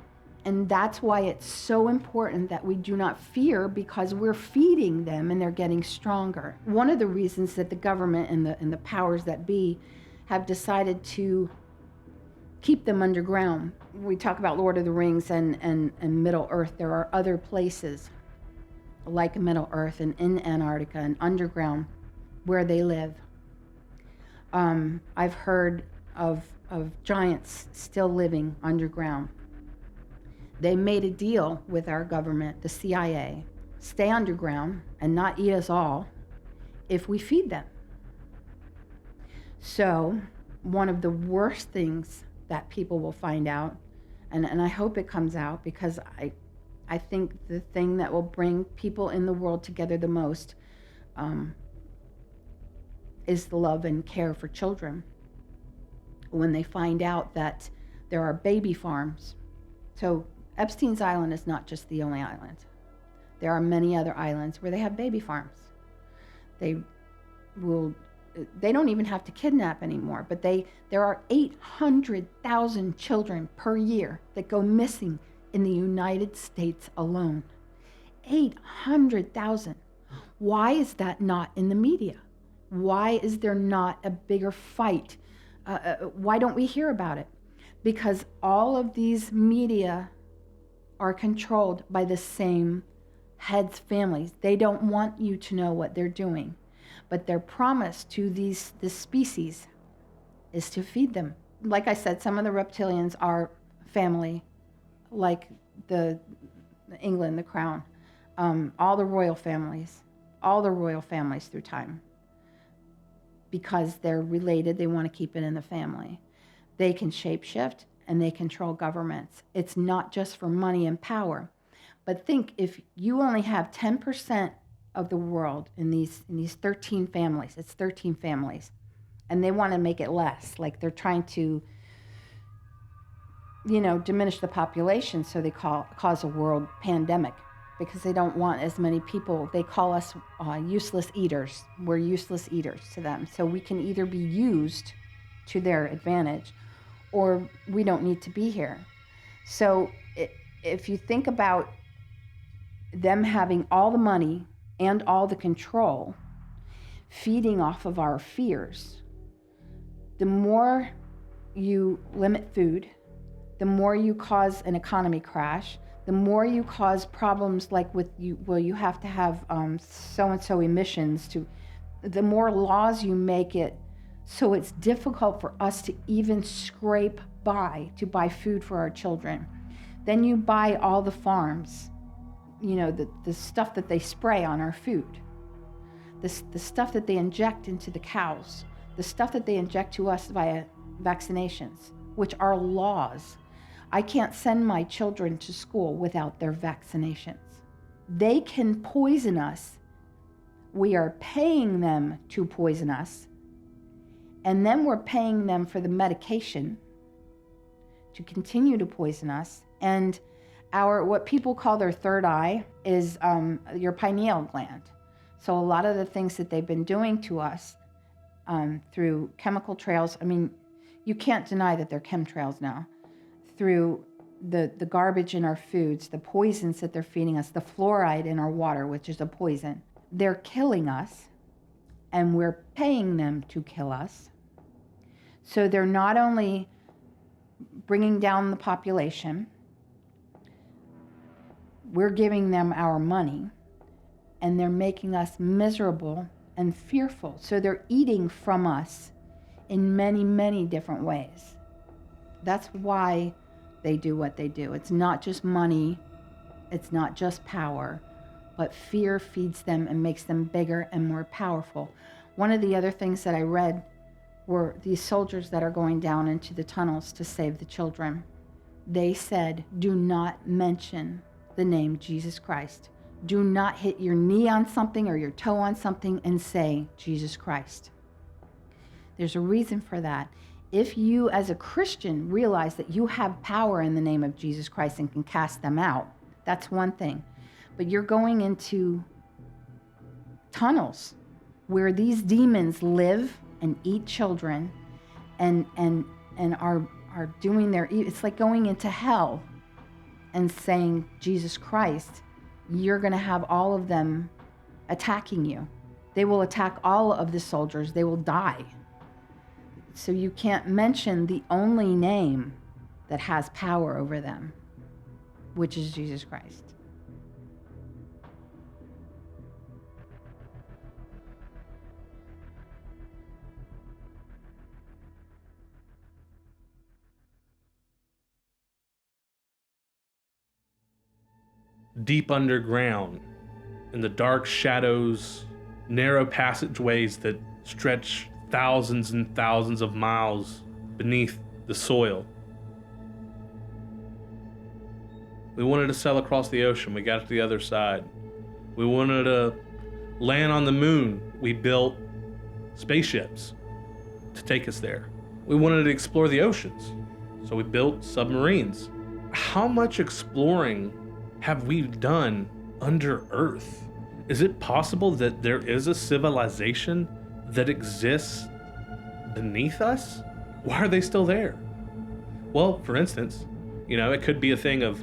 And that's why it's so important that we do not fear, because we're feeding them and they're getting stronger. One of the reasons that the government and the powers that be have decided to keep them underground. We talk about Lord of the Rings and Middle Earth. There are other places like Middle Earth and in Antarctica and underground where they live. I've heard of giants still living underground. They made a deal with our government, the CIA, stay underground and not eat us all if we feed them. So one of the worst things that people will find out, and I hope it comes out, because I think the thing that will bring people in the world together the most is the love and care for children. When they find out that there are baby farms. So Epstein's Island is not just the only island. There are many other islands where they have baby farms. They don't even have to kidnap anymore, but there are 800,000 children per year that go missing in the United States alone. 800,000. Why is that not in the media? Why is there not a bigger fight? Why don't we hear about it? Because all of these media are controlled by the same heads' families. They don't want you to know what they're doing. But their promise to this species is to feed them. Like I said, some of the reptilians are family, like the England, the crown, all the royal families through time. Because they're related, they want to keep it in the family. They can shapeshift and they control governments. It's not just for money and power. But think, if you only have 10% of the world in these 13 families, it's 13 families, and they want to make it less, like they're trying to, diminish the population, so they cause a world pandemic, because they don't want as many people. They call us useless eaters. We're useless eaters to them. So we can either be used to their advantage, or we don't need to be here. So if you think about them having all the money and all the control, feeding off of our fears, the more you limit food, the more you cause an economy crash, the more you cause problems like with you have to have so-and-so emissions, the more laws you make it so it's difficult for us to even scrape by to buy food for our children. Then you buy all the farms, the stuff that they spray on our food, the stuff that they inject into the cows, the stuff that they inject to us via vaccinations, which are laws. I can't send my children to school without their vaccinations. They can poison us. We are paying them to poison us. And then we're paying them for the medication to continue to poison us. And what people call their third eye is your pineal gland. So a lot of the things that they've been doing to us through chemical trails, you can't deny that they're chemtrails now, through the garbage in our foods, the poisons that they're feeding us, the fluoride in our water, which is a poison. They're killing us, and we're paying them to kill us. So they're not only bringing down the population, we're giving them our money, and they're making us miserable and fearful. So they're eating from us in many, many different ways. That's why they do what they do. It's not just money, it's not just power, but fear feeds them and makes them bigger and more powerful. One of the other things that I read were these soldiers that are going down into the tunnels to save the children. They said, do not mention the name Jesus Christ. Do not hit your knee on something or your toe on something and say Jesus Christ. There's a reason for that. If you as a Christian realize that you have power in the name of Jesus Christ and can cast them out, that's one thing. But you're going into tunnels where these demons live and eat children and are doing it's like going into hell and saying Jesus Christ. You're going to have all of them attacking you. They will attack all of the soldiers. They will die. So you can't mention the only name that has power over them, which is Jesus Christ. Deep underground, in the dark shadows, narrow passageways that stretch thousands and thousands of miles beneath the soil. We wanted to sail across the ocean. We got to the other side. We wanted to land on the moon. We built spaceships to take us there. We wanted to explore the oceans, so we built submarines. How much exploring have we done under Earth? Is it possible that there is a civilization that exists beneath us? Why are they still there? Well, for instance, it could be a thing of,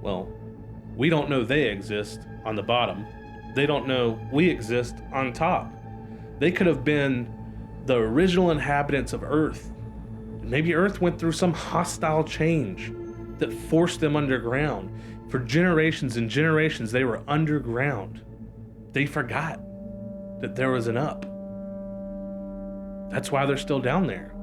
well, we don't know they exist on the bottom. They don't know we exist on top. They could have been the original inhabitants of Earth. Maybe Earth went through some hostile change that forced them underground. For generations and generations, they were underground. They forgot that there was an up. That's why they're still down there.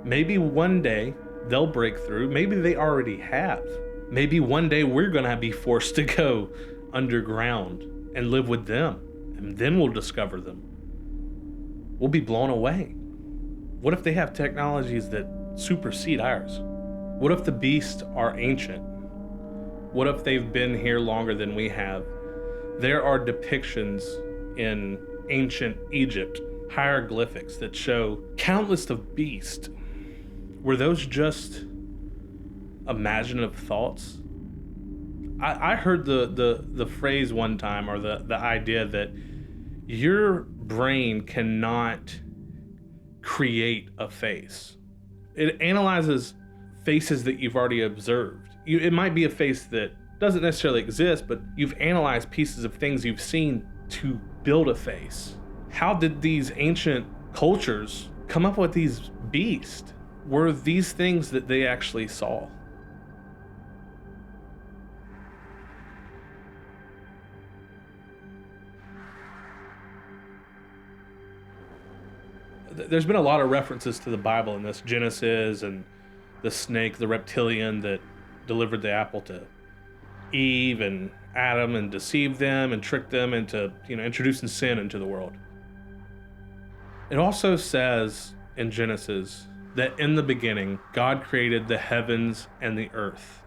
Maybe one day they'll break through. Maybe they already have. Maybe one day we're gonna be forced to go underground and live with them, and then we'll discover them. We'll be blown away. What if they have technologies that supersede ours? What if the beasts are ancient? What if they've been here longer than we have? There are depictions in ancient Egypt, hieroglyphics that show countless of beasts. Were those just imaginative thoughts? I heard the phrase one time, or the idea that your brain cannot create a face. It analyzes faces that you've already observed. It might be a face that doesn't necessarily exist, but you've analyzed pieces of things you've seen to build a face. How did these ancient cultures come up with these beasts? Were these things that they actually saw? There's been a lot of references to the Bible in this. Genesis and the snake, the reptilian that delivered the apple to Eve and Adam and deceived them and tricked them into, introducing sin into the world. It also says in Genesis that in the beginning, God created the heavens and the earth.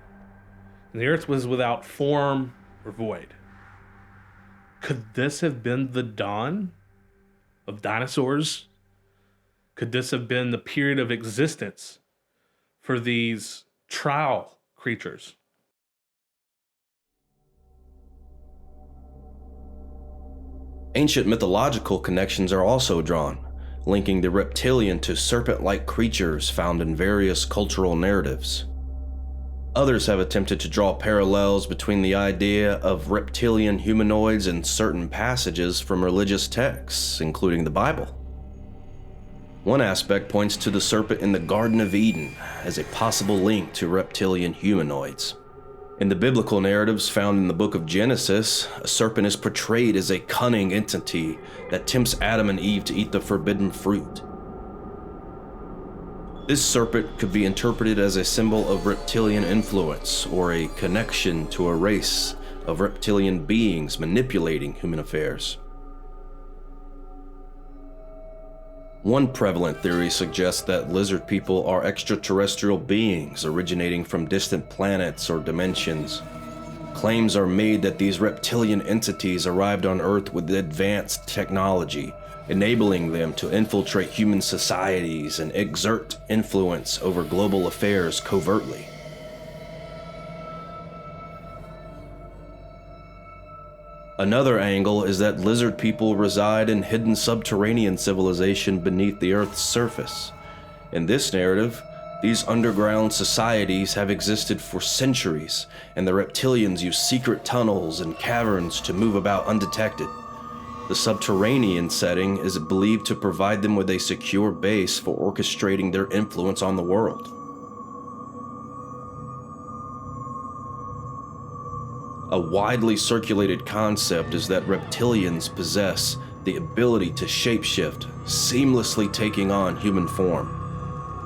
And the earth was without form or void. Could this have been the dawn of dinosaurs? Could this have been the period of existence for these trial creatures? Ancient mythological connections are also drawn, linking the reptilian to serpent-like creatures found in various cultural narratives. Others have attempted to draw parallels between the idea of reptilian humanoids and certain passages from religious texts, including the Bible. One aspect points to the serpent in the Garden of Eden as a possible link to reptilian humanoids. In the biblical narratives found in the book of Genesis, a serpent is portrayed as a cunning entity that tempts Adam and Eve to eat the forbidden fruit. This serpent could be interpreted as a symbol of reptilian influence or a connection to a race of reptilian beings manipulating human affairs. One prevalent theory suggests that lizard people are extraterrestrial beings originating from distant planets or dimensions. Claims are made that these reptilian entities arrived on Earth with advanced technology, enabling them to infiltrate human societies and exert influence over global affairs covertly. Another angle is that lizard people reside in hidden subterranean civilization beneath the Earth's surface. In this narrative, these underground societies have existed for centuries, and the reptilians use secret tunnels and caverns to move about undetected. The subterranean setting is believed to provide them with a secure base for orchestrating their influence on the world. A widely circulated concept is that reptilians possess the ability to shapeshift, seamlessly taking on human form.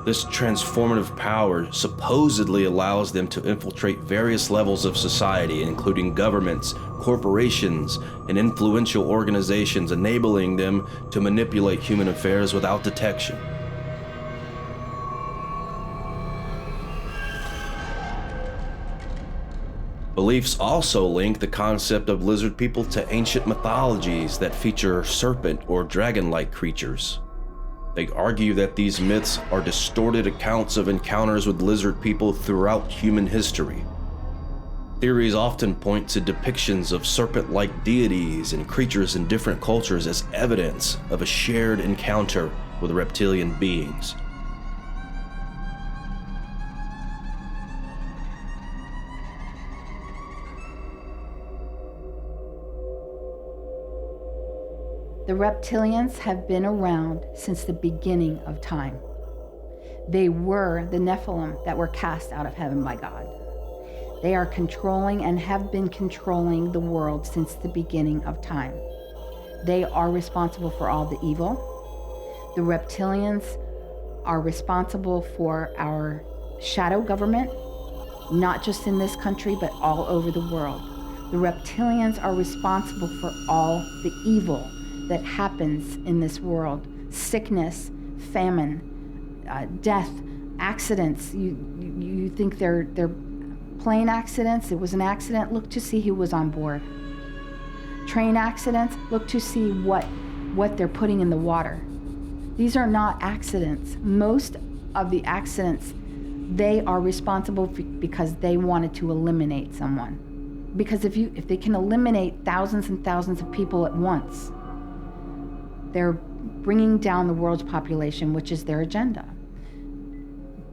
This transformative power supposedly allows them to infiltrate various levels of society, including governments, corporations, and influential organizations, enabling them to manipulate human affairs without detection. Beliefs also link the concept of lizard people to ancient mythologies that feature serpent or dragon-like creatures. They argue that these myths are distorted accounts of encounters with lizard people throughout human history. Theories often point to depictions of serpent-like deities and creatures in different cultures as evidence of a shared encounter with reptilian beings. The reptilians have been around since the beginning of time. They were the Nephilim that were cast out of heaven by God. They are controlling and have been controlling the world since the beginning of time. They are responsible for all the evil. The reptilians are responsible for our shadow government, not just in this country, but all over the world. The reptilians are responsible for all the evil that happens in this world. Sickness, famine, death, accidents. You think they're plane accidents? It was an accident. Look to see who was on board. Train accidents. Look to see what they're putting in the water. These are not accidents. Most of the accidents, they are responsible because they wanted to eliminate someone. Because if they can eliminate thousands and thousands of people at once, they're bringing down the world's population, which is their agenda.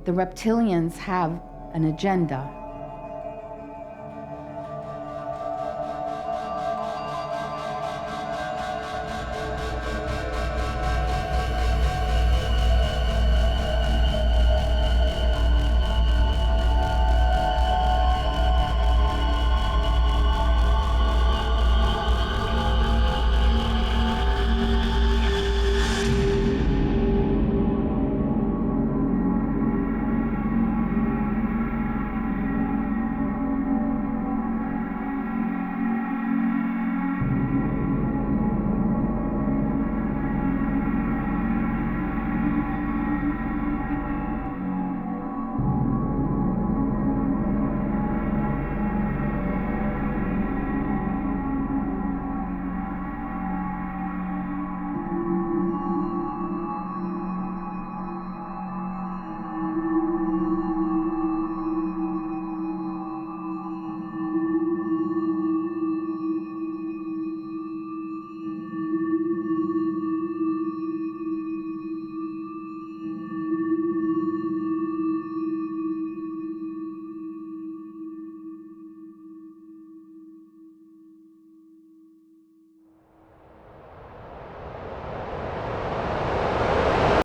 The reptilians have an agenda.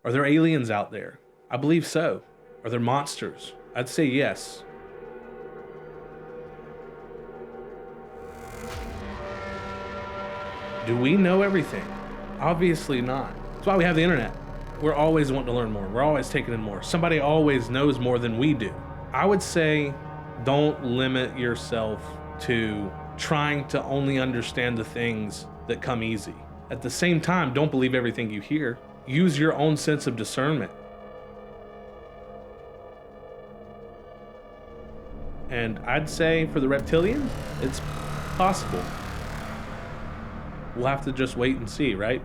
Are there aliens out there? I believe so. Are there monsters? I'd say yes. Do we know everything? Obviously not. That's why we have the internet. We're always wanting to learn more. We're always taking in more. Somebody always knows more than we do. I would say don't limit yourself to trying to only understand the things that come easy. At the same time, don't believe everything you hear. Use your own sense of discernment. And I'd say for the reptilians, it's possible. We'll have to just wait and see, right?